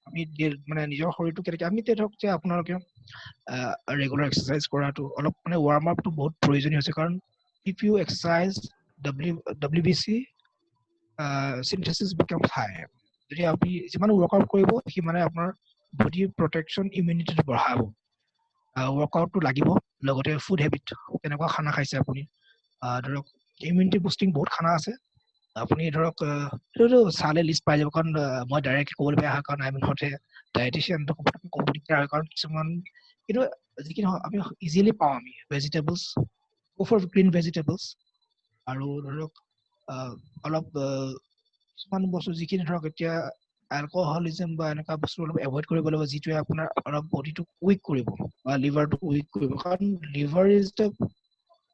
আমি মানে নিজৰ শৰীৰটো কেনেকৈ আমি ধৰক যে আপোনালোকে ৰেগুলাৰ এক্সাৰচাইজ কৰাটো অলপ মানে ৱাৰ্ম আপটো বহুত প্ৰয়োজনীয় হৈছে কাৰণ if you exercise WBC synthesis becomes high যদি আপুনি যিমান ৱৰ্কআউট কৰিব সিমানে আপোনাৰ বডি প্ৰটেকশ্যন ইমিউনিটিটো বঢ়াব ৱৰ্কআউটটো লাগিব লগতে ফুড হেবিট কেনেকুৱা খানা খাইছে আপুনি ধৰক ইমিউনিটি বুষ্টিং বহুত খানা আছে আপুনি ধৰক এইটো চালে লিষ্ট পাই যাব কাৰণ মই ডাইৰেক্ট ক'বলৈ বেয়া হয় কাৰণ আমি হতে ডায়েটিচিয়ানটো ক'ব দিগদাৰ হয় কাৰণ কিছুমান কিন্তু যিখিনি আমি ইজিলি পাওঁ আমি vegetables go for green vegetables আৰু ধৰক অলপ কিছুমান বস্তু যিখিনি ধৰক এতিয়া এলকহলিজম বা এনেকুৱা বস্তু অলপ এভইড কৰিব লাগিব যিটোৱে আপোনাৰ অলপ বডিটো উইক কৰিব বা লিভাৰটো উইক কৰিব কাৰণ লিভাৰ ইজ দ্য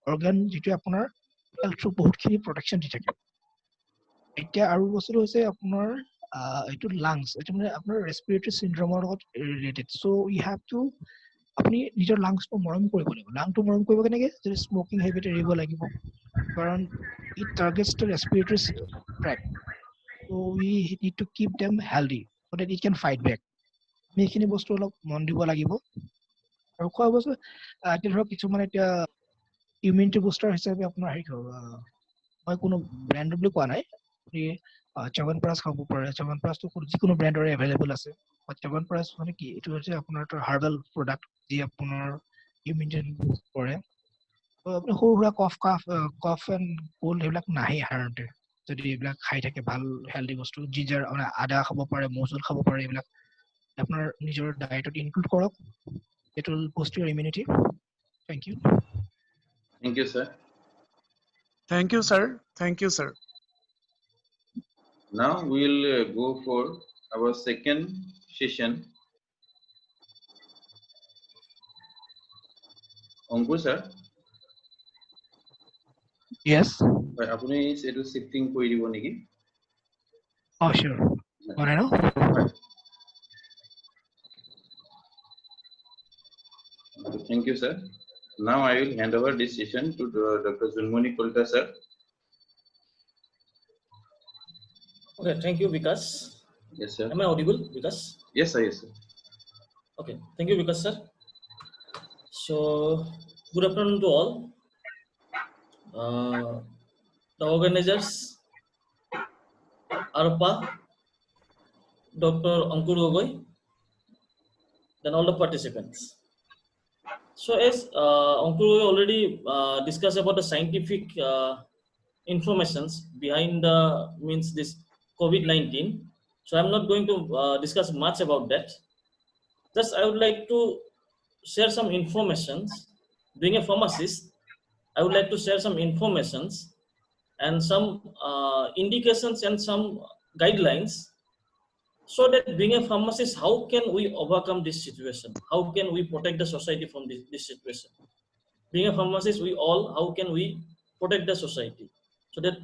অৰ্গান যিটোৱে আপোনাৰ হেল্থটো বহুতখিনি প্ৰটেকশ্যন দি থাকে এতিয়া আৰু বস্তুটো হৈছে আপোনাৰ এইটো লাংছ এইটো মানে আপোনাৰ ৰেছপিৰেটৰী চিণ্ড্ৰমৰ লগত ৰিলেটেড চ' ইউ হেভ টু আপুনি নিজৰ লাংছটো মৰম কৰিব লাগিব লাংটো মৰম কৰিব কেনেকৈ যদি স্মকিং হেবিট এৰিব লাগিব কাৰণ ইট টাৰ্গেটছ দ্য ৰেছপিৰেটৰী ট্ৰেক্ট চ' we need to keep them healthy চ' ডেট ইট কেন ফাইট বেক আমি এইখিনি বস্তু অলপ মন দিব লাগিব আৰু খোৱা বস্তু এতিয়া ধৰক কিছুমান এতিয়া ইমিউনিটি বুষ্টাৰ হিচাপে আপোনাৰ হেৰি মই কোনো ব্ৰেণ্ড বুলি কোৱা নাই আপুনি চ্যৱনপ্ৰাচ খাব পাৰে চ্যৱনপ্ৰাচটো যিকোনো ব্ৰেণ্ডৰে এভেইলেবল আছে চ্যৱনপ্ৰাচ মানে কি এইটো হৈছে আপোনাৰ হাৰ্বেল প্ৰডাক্ট যি আপোনাৰ ইমিউনিটি বুষ্ট কৰে আপুনি সৰু সুৰা কফ এণ্ড কোল্ড সেইবিলাক নাহে সাধাৰণতে যদি এইবিলাক খাই থাকে ভাল হেল্ডি বস্তু জিঞ্জাৰ মানে আদা খাব পাৰে মৌজোল খাব পাৰে এইবিলাক আপোনাৰ নিজৰ ডায়েটত ইনক্লুড কৰক it will boost your immunity thank you Thank you, sir. Thank you sir thank you sir Now we'll go for our second session. Ankur, sir. Yes. আপুনি এইটো শিফটিং কৰি দিব নেকি? Oh, sure. Want to know? Thank you, sir. Now I will hand over this session to Dr. Junmoni Kolta, sir. Okay, thank you, Vikas. Yes, sir. Am I audible, Vikas? Yes, sir. Yes, sir. Okay, thank you, Vikas, sir. So, good afternoon to all. The organizers, ARPA, Dr. Ankur Gogoi, then all the participants. So, as Ankur Gogoi already discussed about the scientific informations behind this COVID-19. So, I'm not going to discuss much about that. Just I would like to share some informations. Being a pharmacist, I would like to share some informations and some indications and some guidelines, so that being a pharmacist, how can we overcome this situation? How can we protect the society from this situation? Being a pharmacist, how can we protect the society? So that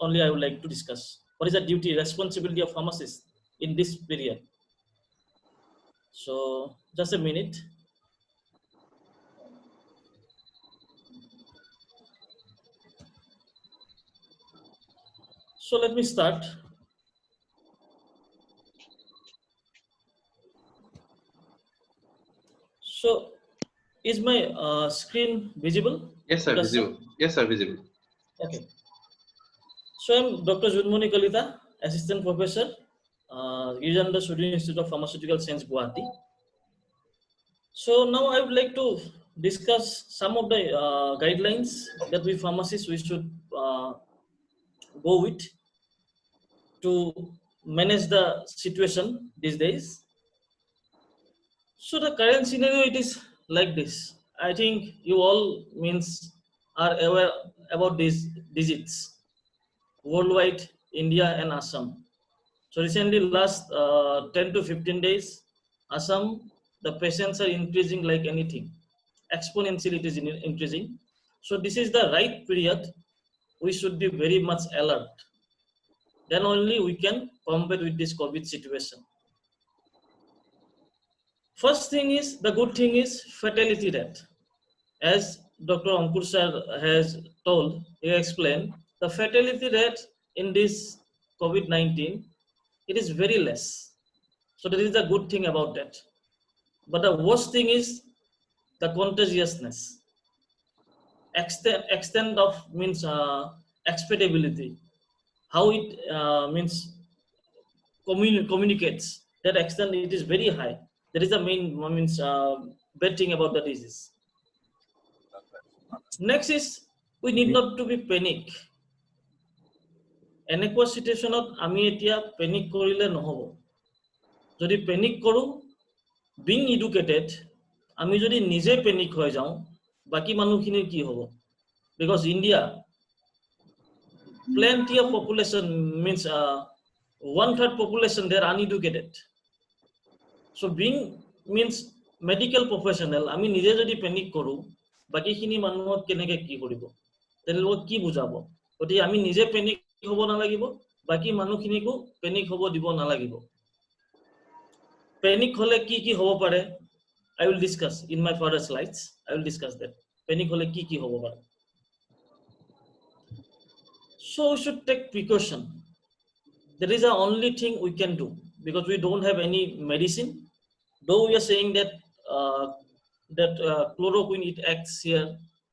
only I would like to discuss. What is the duty, responsibility of pharmacists in this period? So just a minute. So let me start. So is my screen visible? Yes, sir. Visible. Yes, sir. Visible. Okay. So I'm Dr. Junmoni Kolta, Assistant Professor, Gijanda Studio Institute of Pharmaceutical Science, Guwahati. So now I would like to discuss some of the guidelines that we pharmacists should go with to manage the situation these days. So the current scenario, it is like this. I think you all are aware about these digits worldwide, India and Assam. So recently, last 10 to 15 days, Assam, the patients are increasing like anything. Exponentially, it is increasing. So this is the right period. We should be very much alert. Then only we can combat with this COVID situation. First thing is, the good thing is fatality rate. As Dr. Ankur sir has told, he explained, the fatality rate in this COVID-19, it is very less. So that is the good thing about that. But the worst thing is the contagiousness. Extent of expectability. How it communicates. That extent, it is very high. That is the main bad thing about the disease. Next is, we need not to be panic. এনেকুৱা সিচুৱেশ্যনত আমি এতিয়া panic কৰিলে নহব যদি panic কৰো being educated আমি যদি নিজে পেনিক হৈ যাও বাকি মানুহখিনিৰ কি হ'ব because India plenty of population means 1/3 population they are uneducated so being means medical professional আমি নিজে যদি পেনিক কৰো বাকিখিনি মানুহক কেনেকে কি কৰিব তেলক কি বুজাব গতি আমি নিজে পেনিক হব না লাগিব বাকি মানুহখিনিকো পেনিক হব দিব না লাগিব পেনিক হলে কি হব পারে I will discuss in my further slides I will discuss that panic hole ki hobo pare so we should take precaution that is the only thing we can do because we don't have any medicine though we are saying that chloroquine it acts here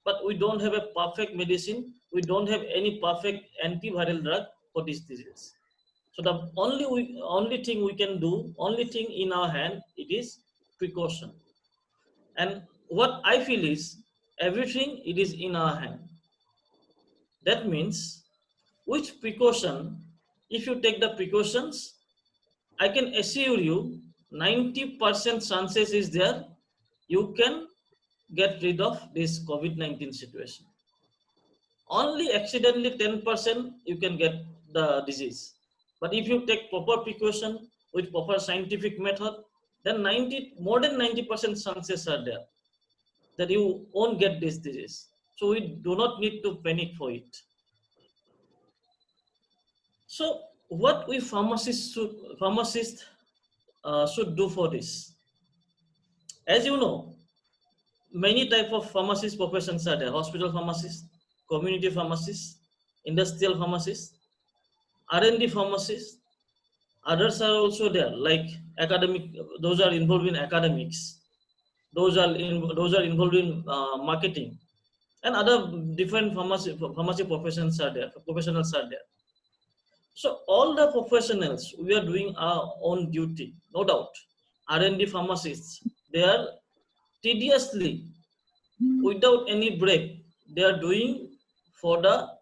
but we don't have a perfect medicine we don't have any perfect antiviral drug for this disease so the only thing we can do only thing in our hand it is precaution. And what I feel is everything it is in our hand. That means which precaution, if you take the precautions, I can assure you 90% chances is there you can get rid of this COVID-19 situation. Only accidentally 10% you can get the disease. But if you take proper precaution with proper scientific method, then more than 90% chances are there that you won't get this disease. So we do not need to panic for it. So what we pharmacists should do for this? As you know, many type of pharmacist professions are there: hospital pharmacists, community pharmacists, industrial pharmacists, R&D pharmacists. Others are also there, like academic. Those are involved in academics. Those are involved in marketing, and other different pharmacy professions are there. Professionals are there. So all the professionals, we are doing our own duty, no doubt. R&D pharmacists, they are tediously, without any break, they are doing for the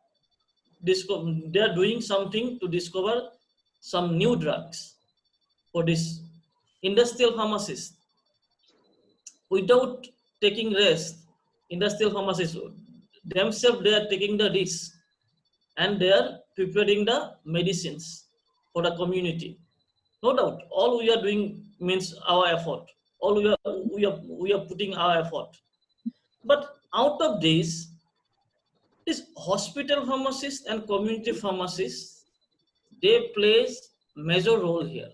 they are doing something to discover some new drugs for this. Industrial pharmacists, without taking rest, industrial pharmacists themselves, they are taking the risk and they are preparing the medicines for the community. No doubt, all we are doing means our effort. All we are putting our effort. But out of this hospital pharmacists and community pharmacists, they plays major role here,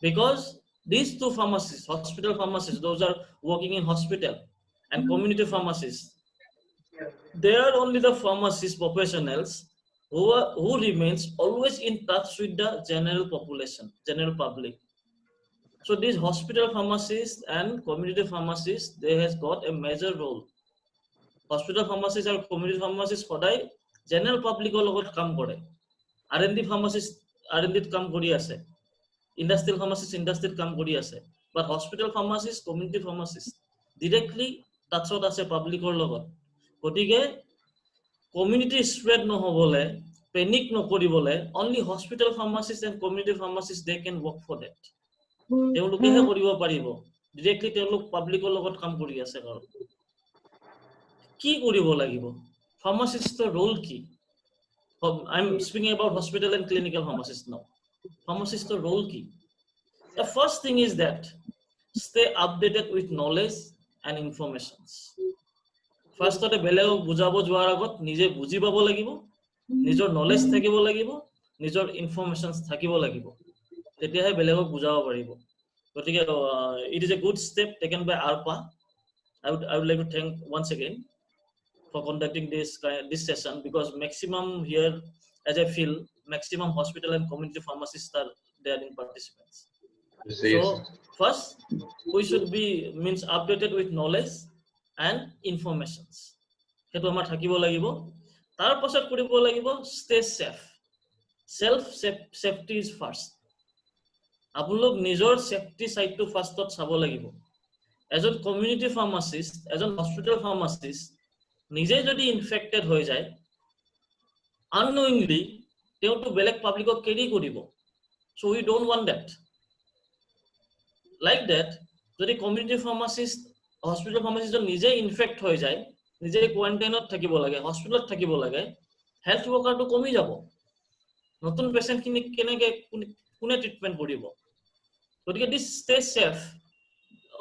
because these two pharmacists, hospital pharmacists, those are working in hospital, and community pharmacists, they are only the pharmacist professionals who remains always in touch with the general population, general public. So these hospital pharmacists and community pharmacists, they has got a major role. Hospital pharmacists and community pharmacists সদায় general public লগত কাম কৰে. R&D pharmacist R&D কাম কৰি আছে. Industrial pharmacist industry কাম কৰি আছে. But hospital pharmacist, community pharmacist directly touchত আছে publicৰ লগত. গতিকে community spread নহবলে, panic নকৰিবলে, only hospital pharmacists and community pharmacists, they can work for that. তেওঁলোকেহে কৰিব পাৰিব, directly তেওঁলোক publicৰ লগত কাম কৰি আছে কাৰণ কি কৰিব লাগিব, pharmacistৰ role কি? I'm speaking about hospital and clinical pharmacists now. Pharmacistৰ role কি? The first thing is that stay updated with knowledge and informations. First of all, বেলেগক বুজাব যোৱাৰ আগত নিজে বুজি পাব লাগিব, নিজৰ knowledge থাকিব লাগিব, নিজৰ informations থাকিব লাগিব, তেতিয়াহে বেলেগক বুজাব পাৰিব। গতিকে it is a good step taken by ARPA. I would like to thank once again for conducting this session, because maximum here, as I feel, maximum hospital and community pharmacists are there in participants. So first, we should be updated with knowledge and informations. Hetu amar thakibo lagibo. Tar pasat koribo lagibo, stay safe. Safety is first. Apulok nijor safety side to first tot sabo lagibo. As a community pharmacist, as a hospital pharmacist, নিজে যদি infected হৈ যায়, unknowingly তেওঁটো বেলেগ পাব্লিকক carry কৰিব। So we don't want that. Like that, যদি community pharmacist, hospital pharmacist নিজে in fact হৈ যায়, নিজে কোৱাৰেণ্টাইনত থাকিব লাগে, হস্পিটেলত থাকিব লাগে, হেল্থ ৱৰ্কাৰটো কমি যাব। নতুন পেচেণ্টখিনি কেনেকে কোনে ট্ৰিটমেণ্ট কৰিব? গতিকে this stay safe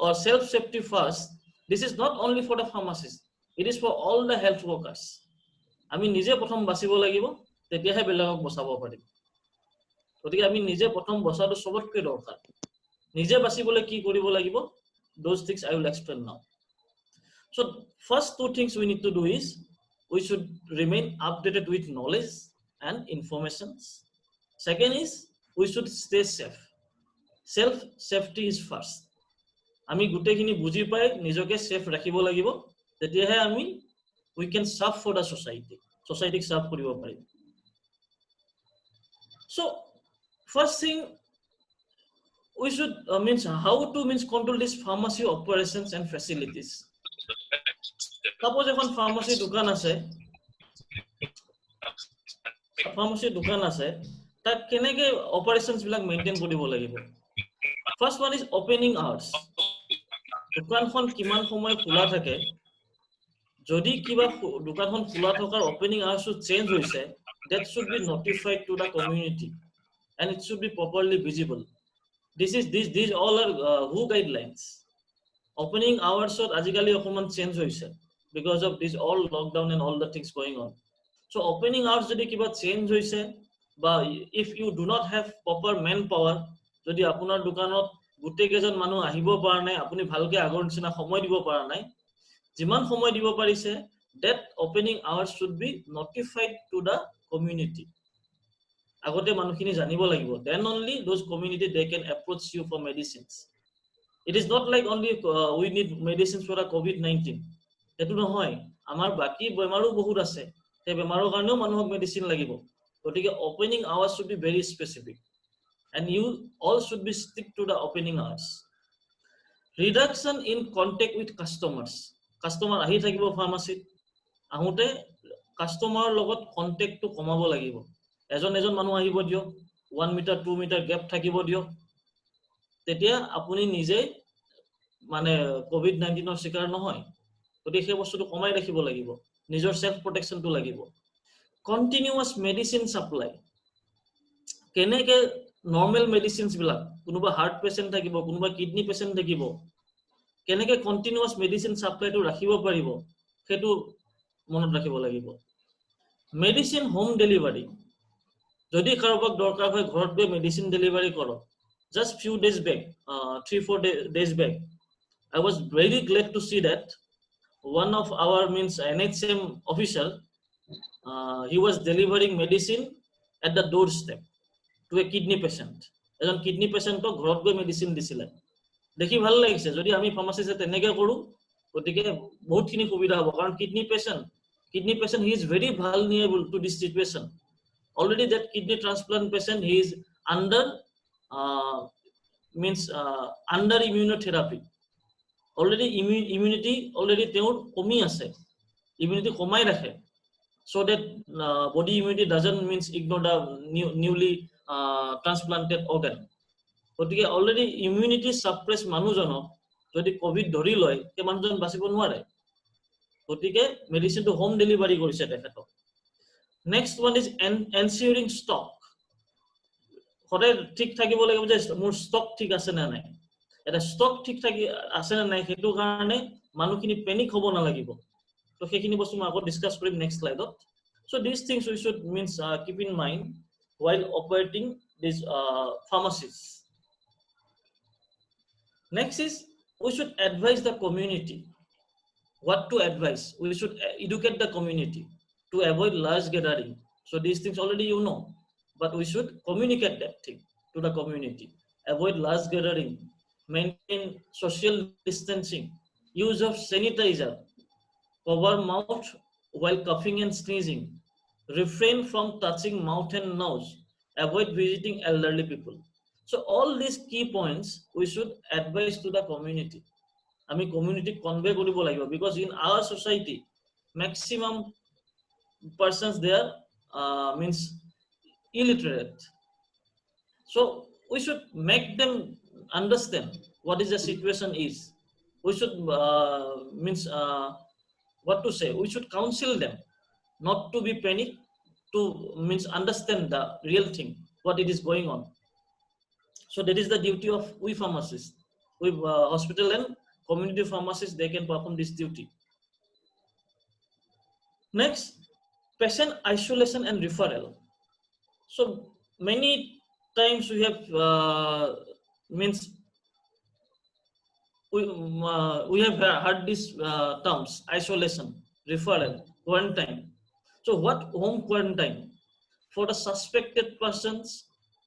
or self safety first. This is not only for the pharmacist, it is for all the health workers. আমি নিজে প্ৰথম বাচিব লাগিব, তেতিয়াহে বেলেগক বচাব পাৰিম। গতিকে আমি নিজে প্ৰথম বচাটো সবতকৈ দৰকাৰ। নিজে বাচিবলৈ কি কৰিব লাগিব? Those things I will explain now. So first two things we need to do is we should remain updated with knowledge and informations. Second is we should stay safe. Self safety is first. আমি গুটেখিনি বুজি পাই নিজকে safe ৰাখিব লাগিব, তেতিয়াহে আমি we can serve for the society. Society serve কৰিব পাৰিম। So first thing we should how to control this pharmacy operations and facilities. Suppose এখন pharmacy দোকান আছে, তাক কেনেকে operations বিলাক মেইনটেইন কৰিব লাগিব? First one is opening hours. দোকানখন কিমান সময় খোলা থাকে, যদি কিবা দোকানখন খোলা থকাৰ opening hours চেঞ্জ হৈছে, that should be notified to the community and it should be properly visible. These all are WHO guidelines. Opening hours আজিকালি অকমান চেঞ্জ হৈছে because of this all lockdown and all the things going on. So opening hours যদি কিবা change হৈছে, বা if you do not have proper manpower, যদি আপোনাৰ দোকানত গোটেই কেইজন মানুহ আহিব পৰা নাই, আপুনি ভালকে আগৰ নিচিনা সময় দিব পৰা নাই, যিমান সময় দিব পাৰিছে, that opening hours should be notified to the community. আগতে মানুহখিনি জানিব লাগিব, then only those community they can approach you for medicines. It is not like only we need medicines for a COVID-19. এটো নহয়, আমাৰ বাকি বেমাৰো বহুত আছে, সেই বেমাৰৰ কাৰণেও মানুহক মেডিসিন লাগিব। গতিকে opening hours should be very specific, and you all should be stick to the opening hours. Reduction in contact with customers. Customer আহি থাকিব ফাৰ্মাসিত, আহোতে কাস্টমাৰৰ লগত কন্টেক্টটো কমাব লাগিব। এজন মানুহ আহিব দিয়ক, 1 মিটাৰ 2 মিটাৰ গ্যাপ থাকিব দিয়ক, তেতিয়া আপুনি নিজে মানে কোভিড-19 ৰ শিকাৰ নহয়। গতিকে সেই বস্তুটো কমাই ৰাখিব লাগিব, নিজৰ সেলফ প্ৰটেকশনটো লাগিব। কন্টিনিউয়াস মেডিসিন সাপ্লাই, কেনেকে নৰ্মেল মেডিসিনস বিলাক, কোনোবা হাৰ্ট পেশেন্ট থাকিব, কোনোবা কিডনি পেশেন্ট থাকিব, কেনেকে কন্টিনিউয়াস মেডিসিন সাপ্লাইটো ৰাখিব পাৰিব, সেইটো মনত ৰাখিব লাগিব। মেডিসিন হোম ডেলিভাৰী, যদি কাৰোবাক দৰকাৰ হয় ঘৰত গৈ মেডিসিন ডেলিভাৰী কৰক। Just few days back, 3-4 days back, I was very glad to see that one of our NHM official, he was delivering medicine at the doorstep to a kidney patient. এজন kidney পেশেন্টক ঘৰত গৈ medicine দিছিলে, দেখি ভাল লাগিছে। যদি আমি ফাৰ্মাসিস্টে তেনেকে কৰো, গতিকে বহুতখিনি সুবিধা হ'ব। কাৰণ kidney patient he is very vulnerable to this situation. Already that kidney transplant patient, he is under under immunotherapy. Already immunity already তেওঁৰ কমি আছে, immunity কমাই ৰাখে, so that body immunity doesn't ignore the newly transplanted organ. গতিকে already immunity suppress মানুহজনক যদি Covid ধৰি লয়, তে মানুহজন বাচিব নোৱাৰে। গতিকে মেডিসিনটো হোম ডেলিভাৰী কৰিছে তেখেতক। Next one is ensuring stock. সদায় ঠিক থাকিব লাগিব যে মোৰ ষ্টক ঠিক আছে না নাই। এটা ষ্টক ঠিক আছে না নাই, সেইটো কাৰণে মানুহখিনি পেনিক হ'ব নালাগিব। তো সেইখিনি বস্তু মই আকৌ ডিসকাস কৰিম নেক্সট স্লাইডত। So these things we should keep in mind while operating these pharmacies. Next is we should advise the community. What to advise? We should educate the community to avoid large gathering. So these things already you know, but we should communicate that thing to the community. Avoid large gathering, maintain social distancing, use of sanitizer, cover mouth while coughing and sneezing, refrain from touching mouth and nose, avoid visiting elderly people. So all these key points we should advise to the community. আমি community convey কৰিব লাগিব, because in our society maximum persons there illiterate. So we should make them understand what is the situation is. We should what to say, we should counsel them not to be panic, to understand the real thing, what it is going on. So that is the duty of we pharmacists. We hospital and community pharmacists, they can perform this duty. Next, patient isolation and referral. So many times we have we have heard these terms: isolation, referral, quarantine. So what home quarantine? For the suspected persons,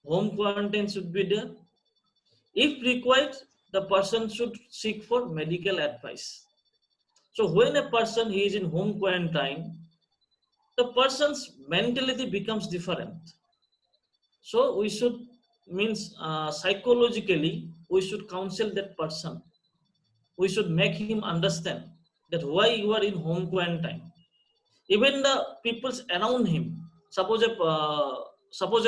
home quarantine should be there. If required, the person should seek for medical advice. So when a person is in home quarantine, the person's mentality becomes different. So we should psychologically we should counsel that person. We should make him understand that why you are in home quarantine. Even the peoples around him, suppose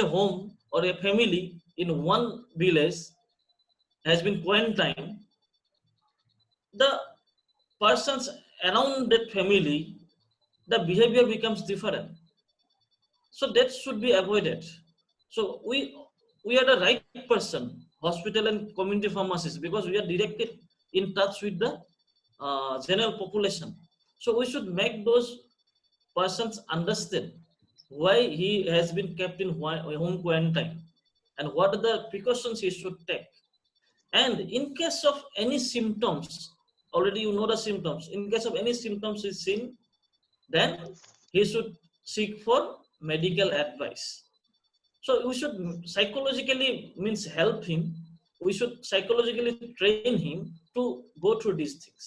a home or a family in one village has been quarantined, the persons around that family, the behavior becomes different. So that should be avoided. So we are the right person, hospital and community pharmacists, because we are directly in touch with the general population. So we should make those persons understand why he has been kept in home quarantine and what are the precautions he should take. And in case of any symptoms, already you know the symptoms, in case of any symptoms is seen, then he should seek for medical advice. So we should psychologically means help him, we should psychologically train him to go through these things.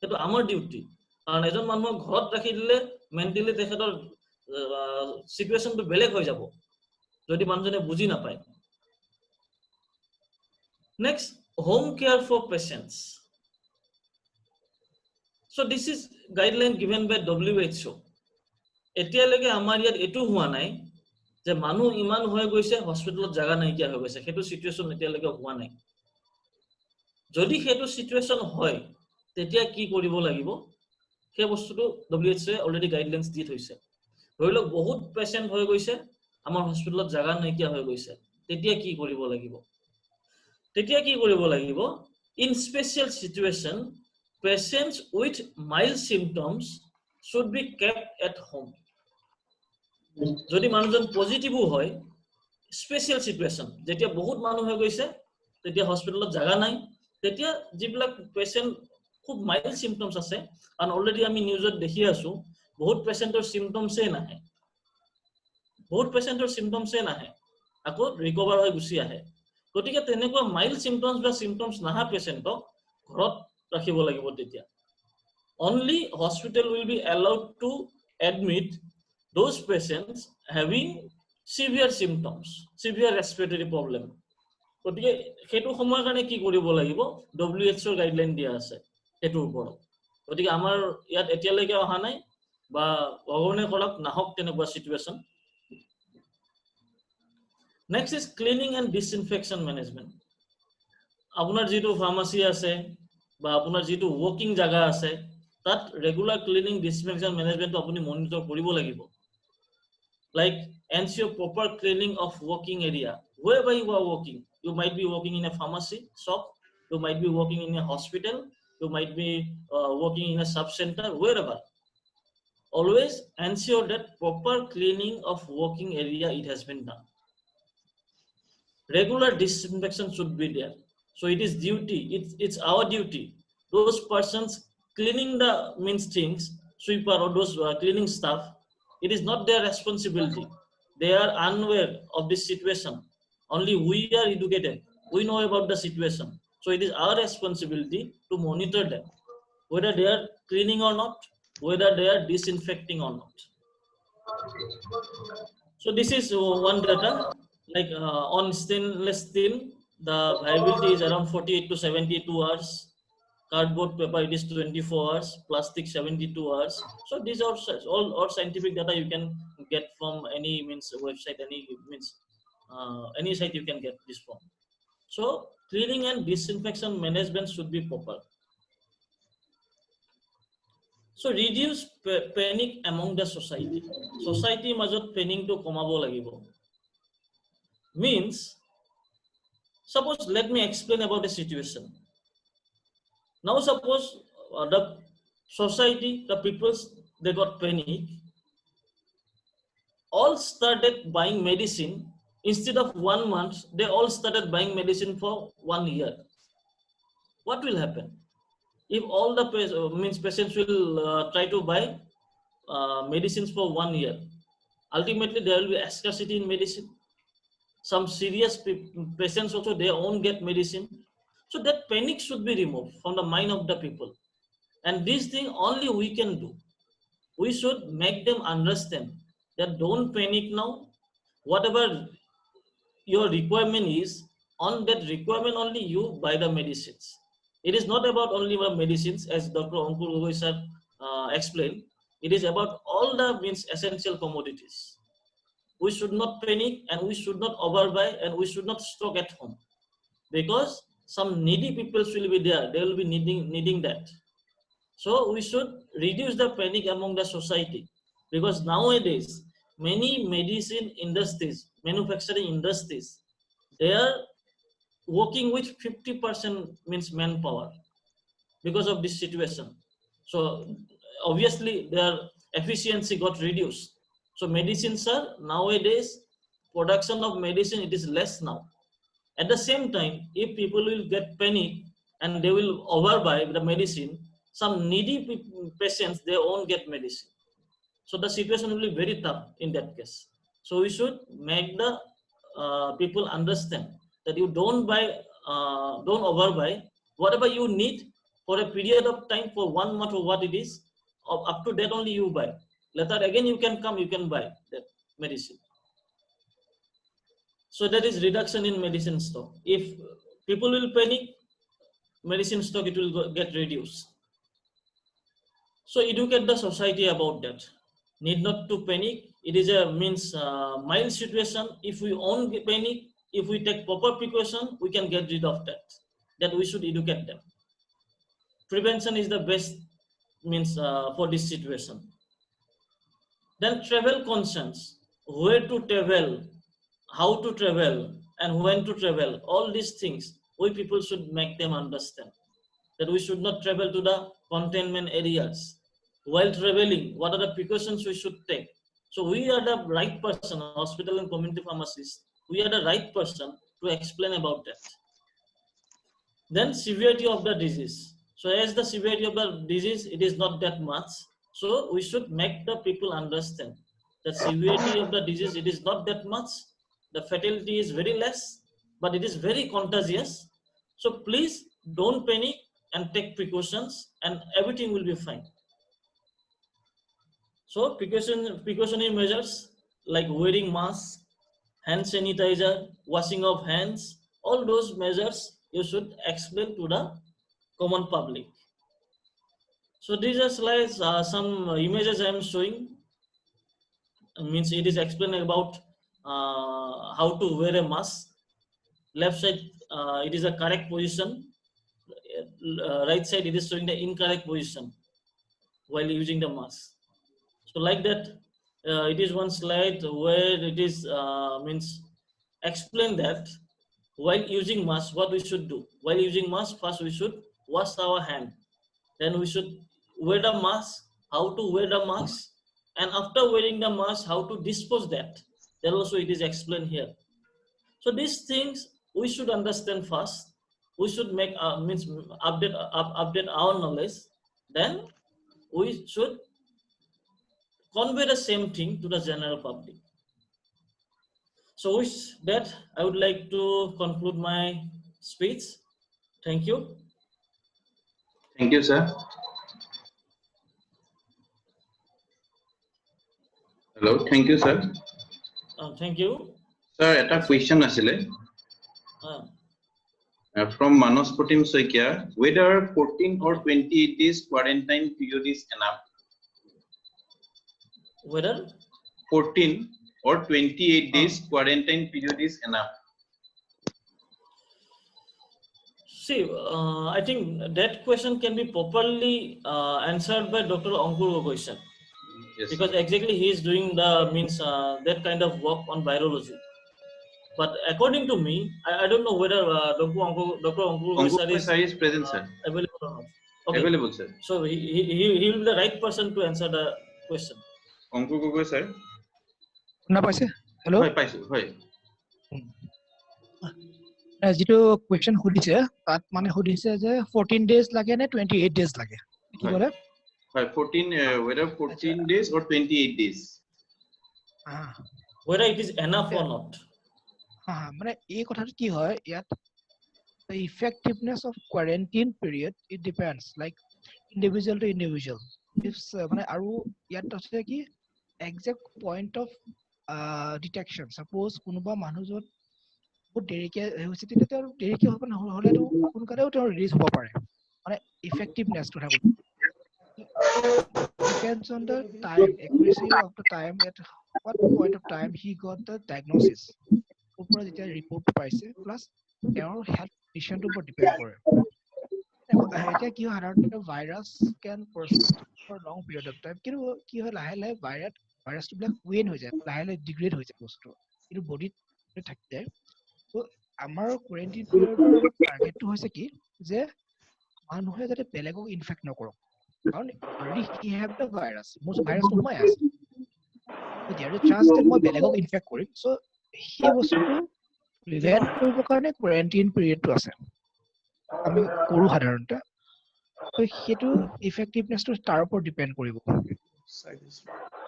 সেইটো আমাৰ duty, কাৰণ এজন মানুহক ঘৰত ৰাখি দিলে mentally তেখেতৰ সিচুৱেশনটো বেলেগ হৈ যাব যদি মানুহজনে বুজি নাপায়। Next, home care for patients. So this is guideline given by WHO. এতিয়ালৈকে আমাৰ ইয়াত এটো হোৱা নাই যে মানুহ ইমান হৈ গৈছে হস্পিটেলত জাগা নাইকিয়া হৈ গৈছে, সেইটো সিচুৱেশন এতিয়ালৈকে হোৱা নাই। যদি সেইটো সিচুৱেশন হয় তেতিয়া কি কৰিব লাগিব, সেই বস্তুটো WHO অলৰেডি গাইডলাইনস দি থৈছে। ধৰি লওক বহুত পেশেন্ট হৈ গৈছে, আমাৰ হস্পিটেলত জাগা নাইকিয়া হৈ গৈছে, তেতিয়া কি কৰিব লাগিব? তেতিয়া কি কৰিব লাগিব? In special situation, patients with mild symptoms should be kept at home. যদি মানুহজন পজিটিভো হয়, স্পেশাল সিচুৱেশন যেতিয়া বহুত মানুহ হৈ গৈছে, তেতিয়া হস্পিটেলত জাগা নাই, তেতিয়া যিবিলাক পেশেন্ট খুব মাইল্ড সিম্পটমস আছে, আৰু অলৰেডি আমি নিউজত দেখি আছো বহুত পেশেন্টৰ সিম্পটমসে নাহে, বহুত পেশেন্টৰ সিম্পটমসে নাহে, আকৌ ৰিকভাৰ হৈ গুচি আহে। গতিকে তেনেকুৱা মাইল্ড সিম্পটমস বা সিম্পটমস নাহা পেশেন্টক ঘৰত ৰাখিব লাগিব। তেতিয়া only hospital will be allowed to admit those patients having severe symptoms, severe respiratory problem. গতিকে সেইটো সময়ৰ কাৰণে কি কৰিব লাগিব? WHO গাইডলাইন দিয়া আছে এটোৰ ওপৰত। গতিকে আমাৰ ইয়াত এতিয়ালৈকে অহা নাই বা ভগৱানে কৰক নাহক তেনেকুৱা situation. Next is cleaning and disinfection management. আপোনাৰ যেটো ফাৰ্মাসি আছে বা আপোনাৰ যেটো ওয়ার্কিং জায়গা আছে, তাত রেগুলার ক্লিনিং ডিসইনফেকশন ম্যানেজমেন্ট আপনি মনিটর কৰিব লাগিব। Like ensure proper cleaning of working area wherever you are working. You might be working in a pharmacy shop, you might be working in a hospital, you might be working in a sub center, wherever. Always ensure that proper cleaning of working area it has been done. Regular disinfection should be there. So it is duty, it's our duty. Those persons cleaning the means things, sweeper or those cleaning staff, it is not their responsibility. They are unaware of this situation. Only we are educated, we know about the situation. So it is our responsibility to monitor them, whether they are cleaning or not, whether they are disinfecting or not. So this is one data. Like on stainless steel, the viability is around 48 to 72 hours. Cardboard paper it is 24 hours, plastic 72 hours. So these are all scientific data you can get from any means website, any means any site you can get this from. So cleaning and disinfection management should be proper. So reduce panic among the society. Society majot panic to komabo lagibo. Means, suppose let me explain about the situation. Now suppose the society, the people, they got panic, all started buying medicine. Instead of 1 month, they all started buying medicine for 1 year. What will happen? If all the patients will try to buy medicines for 1 year, ultimately there will be scarcity in medicine. Some serious patients also, they won't get medicine. So that panic should be removed from the mind of the people. And this thing only we can do. We should make them understand that don't panic now. Whatever your requirement is, on that requirement only you buy the medicines. It is not about only the medicines, as Dr. Ankur Gogoi sir explained. It is about all the means essential commodities. We should not panic and we should not overbuy and we should not stock at home, because some needy people will be there. They will be needing that. So we should reduce the panic among the society, because nowadays many medicine industries, manufacturing industries, they are working with 50% means manpower because of this situation. So obviously their efficiency got reduced. So medicines are nowadays, production of medicine, it is less now. At the same time, if people will get panic and they will overbuy the medicine, some needy patients, they won't get medicine. So the situation will be very tough in that case. So we should make the people understand that you don't buy, don't overbuy. Whatever you need for a period of time, for 1 month or what it is, up to that only you buy. Later again you can come, you can buy that medicine. So there is reduction in medicine stock. If people will panic, medicine stock it will get reduced. So educate the society about that. Need not to panic. It is a mild situation. If we own panic, if we take proper precaution, we can get rid of that. That we should educate them. Prevention is the best for this situation. Then travel conscience, where to travel, how to travel, and when to travel. All these things we people should make them understand. That we should not travel to the containment areas. While traveling, what are the precautions we should take? So we are the right person, hospital and community pharmacists. We are the right person to explain about that. Then severity of the disease. So as the severity of the disease, it is not that much. So we should make the people understand that severity of the disease, it is not that much. The fatality is very less, but it is very contagious. So please don't panic and take precautions and everything will be fine. So precautionary measures like wearing mask, hand sanitizer, washing of hands, all those measures you should explain to the common public. So these are slides, some images I am showing. Means it is explaining about how to wear a mask. Left side, it is a correct position. Right side, it is showing the incorrect position while using the mask. So like that, it is one slide where it is explain that while using mask, what we should do. While using mask, first we should wash our hand. Then we should wear the mask, how to wear the mask, and after wearing the mask, how to dispose that. Then also it is explained here. So these things we should understand first. We should make update our knowledge. Then we should convey the same thing to the general public. So with that, I would like to conclude my speech. Thank you. Thank you, sir. Hello, thank you, sir. Thank you. Sir, a question asile. From Manos Protim Soikia, whether 14 or 28 days quarantine period is enough? Whether 14 or 28 days quarantine period is enough? See, I think that question can be properly answered by Dr. Ankur Gogoi. Yes, because exactly he is doing the that kind of work on virology. But according to me, I don't know whether Dr. Ankur Gogoi sir is present, sir. Available or not. Okay. Available, sir. So he will be the right person to answer the question. Ankur Gogoi, sir. Hello. যিটো question সুধিছে তাত মানে সুধিছে যে 14 days লাগে নে 28 days লাগে কি বলে 14 whether 14 days or 28 days whether it is enough or not মানে এই কথাটো কি হয় ইয়াত the effectiveness of quarantine period it depends like individual to individual if মানে আৰু ইয়াত আছে কি exact point of detection suppose কোনোবা মানুহজন দেৰিকে হৈছে তেতিয়া তেওঁ দেৰিকে হ'ব নহলেতো কোনকালেও তেওঁ ৰিলিজ হ'ব পাৰে মানে ইফেক্টিভনেস টো থাকো depends on the time accuracy of the time at what point of time he got the diagnosis ওপৰত যেতিয়া ৰিপৰ্ট পাইছে প্লাস তেওঁৰ হেলথ কন্ডিশনটো ওপৰত ডিপেন্ড কৰে এতিয়া কি হয় সাধাৰণতে virus can persist for long period of time কিন্তু কি হয় লাহে লাহে ভাইৰাছটো ব্লক ওয়েন হৈ যায় লাহে লাহে ডিগ্ৰেড হৈ যায় বস্তুটো কিন্তু বডিত থাকি যায় তো আমাৰ কোৱাৰেন্টাইন পিৰিয়ডৰ টাৰ্গেটটো হৈছে কি যে মানুহে যাতে বেলেগক ইনফেক্ট নকৰক কাৰণ already he have the virus মোৰ ভাইৰাছটো মই আছে তো দেয়াৰ ইজ চান্স যে মই বেলেগক ইনফেক্ট কৰিম সো সেই বস্তুটো প্ৰিভেন্ট কৰিবৰ কাৰণে কোৱাৰেণ্টাইন পিৰিয়ডটো আছে আমি কৰো সাধাৰণতে তো সেইটো ইফেক্টিভনেছটো তাৰ ওপৰত ডিপেন্ড কৰিব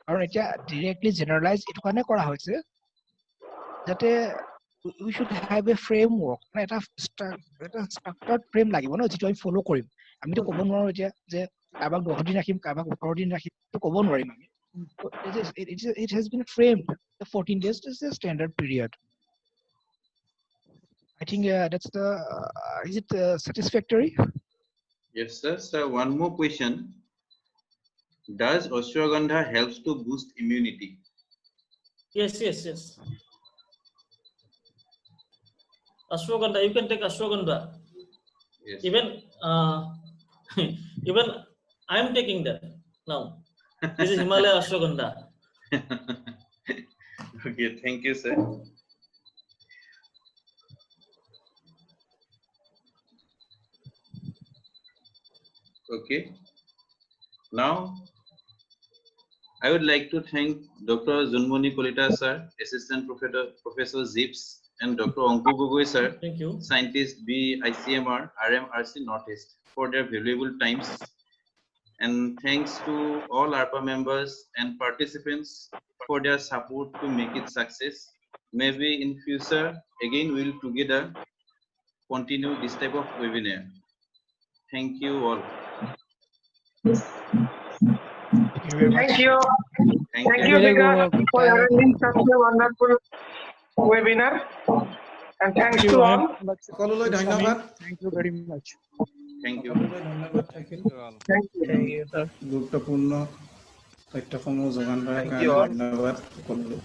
আৰু এতিয়া ডাইৰেক্টলি জেনাৰেলাইজ এটো কাৰণে কৰা হৈছে যাতে we should have a framework এটা structured frame লাগিব ন যেটো আমি ফলো কৰিম আমিতো ক'ব নোৱাৰো এতিয়া যে কাবাক 10 দিন ৰাখিম কাবাক 18 দিন ৰাখিম তো ক'ব নোৱাৰিম আমি it has been framed the 14 days is the standard period I think that's the is it satisfactory Yes, sir. Sir, one more question. Does ashwagandha helps to boost immunity? Yes. Ashwagandha, you can take ashwagandha. Yes. Even even I am taking that now. This is Himalaya ashwagandha. Okay, thank you, sir. Okay. Now, I would like to thank Dr. Junmoni Kolita, sir, Assistant Professor Zips, and Dr. Anku Gogoi, sir, Thank you. Scientist B, ICMR, RMRC Northeast, for their valuable times. And thanks to all ARPA members and participants for their support to make it success. Maybe in future, again, we'll together continue this type of webinar. Thank you all. thank you very much Thank you. Thank Thank you. you, Vikas, for arranging such a wonderful webinar. And thanks to all. সকলোলৈ ধন্যবাদ Thank you very much. Thank you. সকলোলৈ ধন্যবাদ থাকিল Thank you. thank you sir গুৰুত্বপূৰ্ণ তথ্যসমূহ যোগান ধৰাৰ Thank you কাৰণে all. ধন্যবাদ সকলোলৈ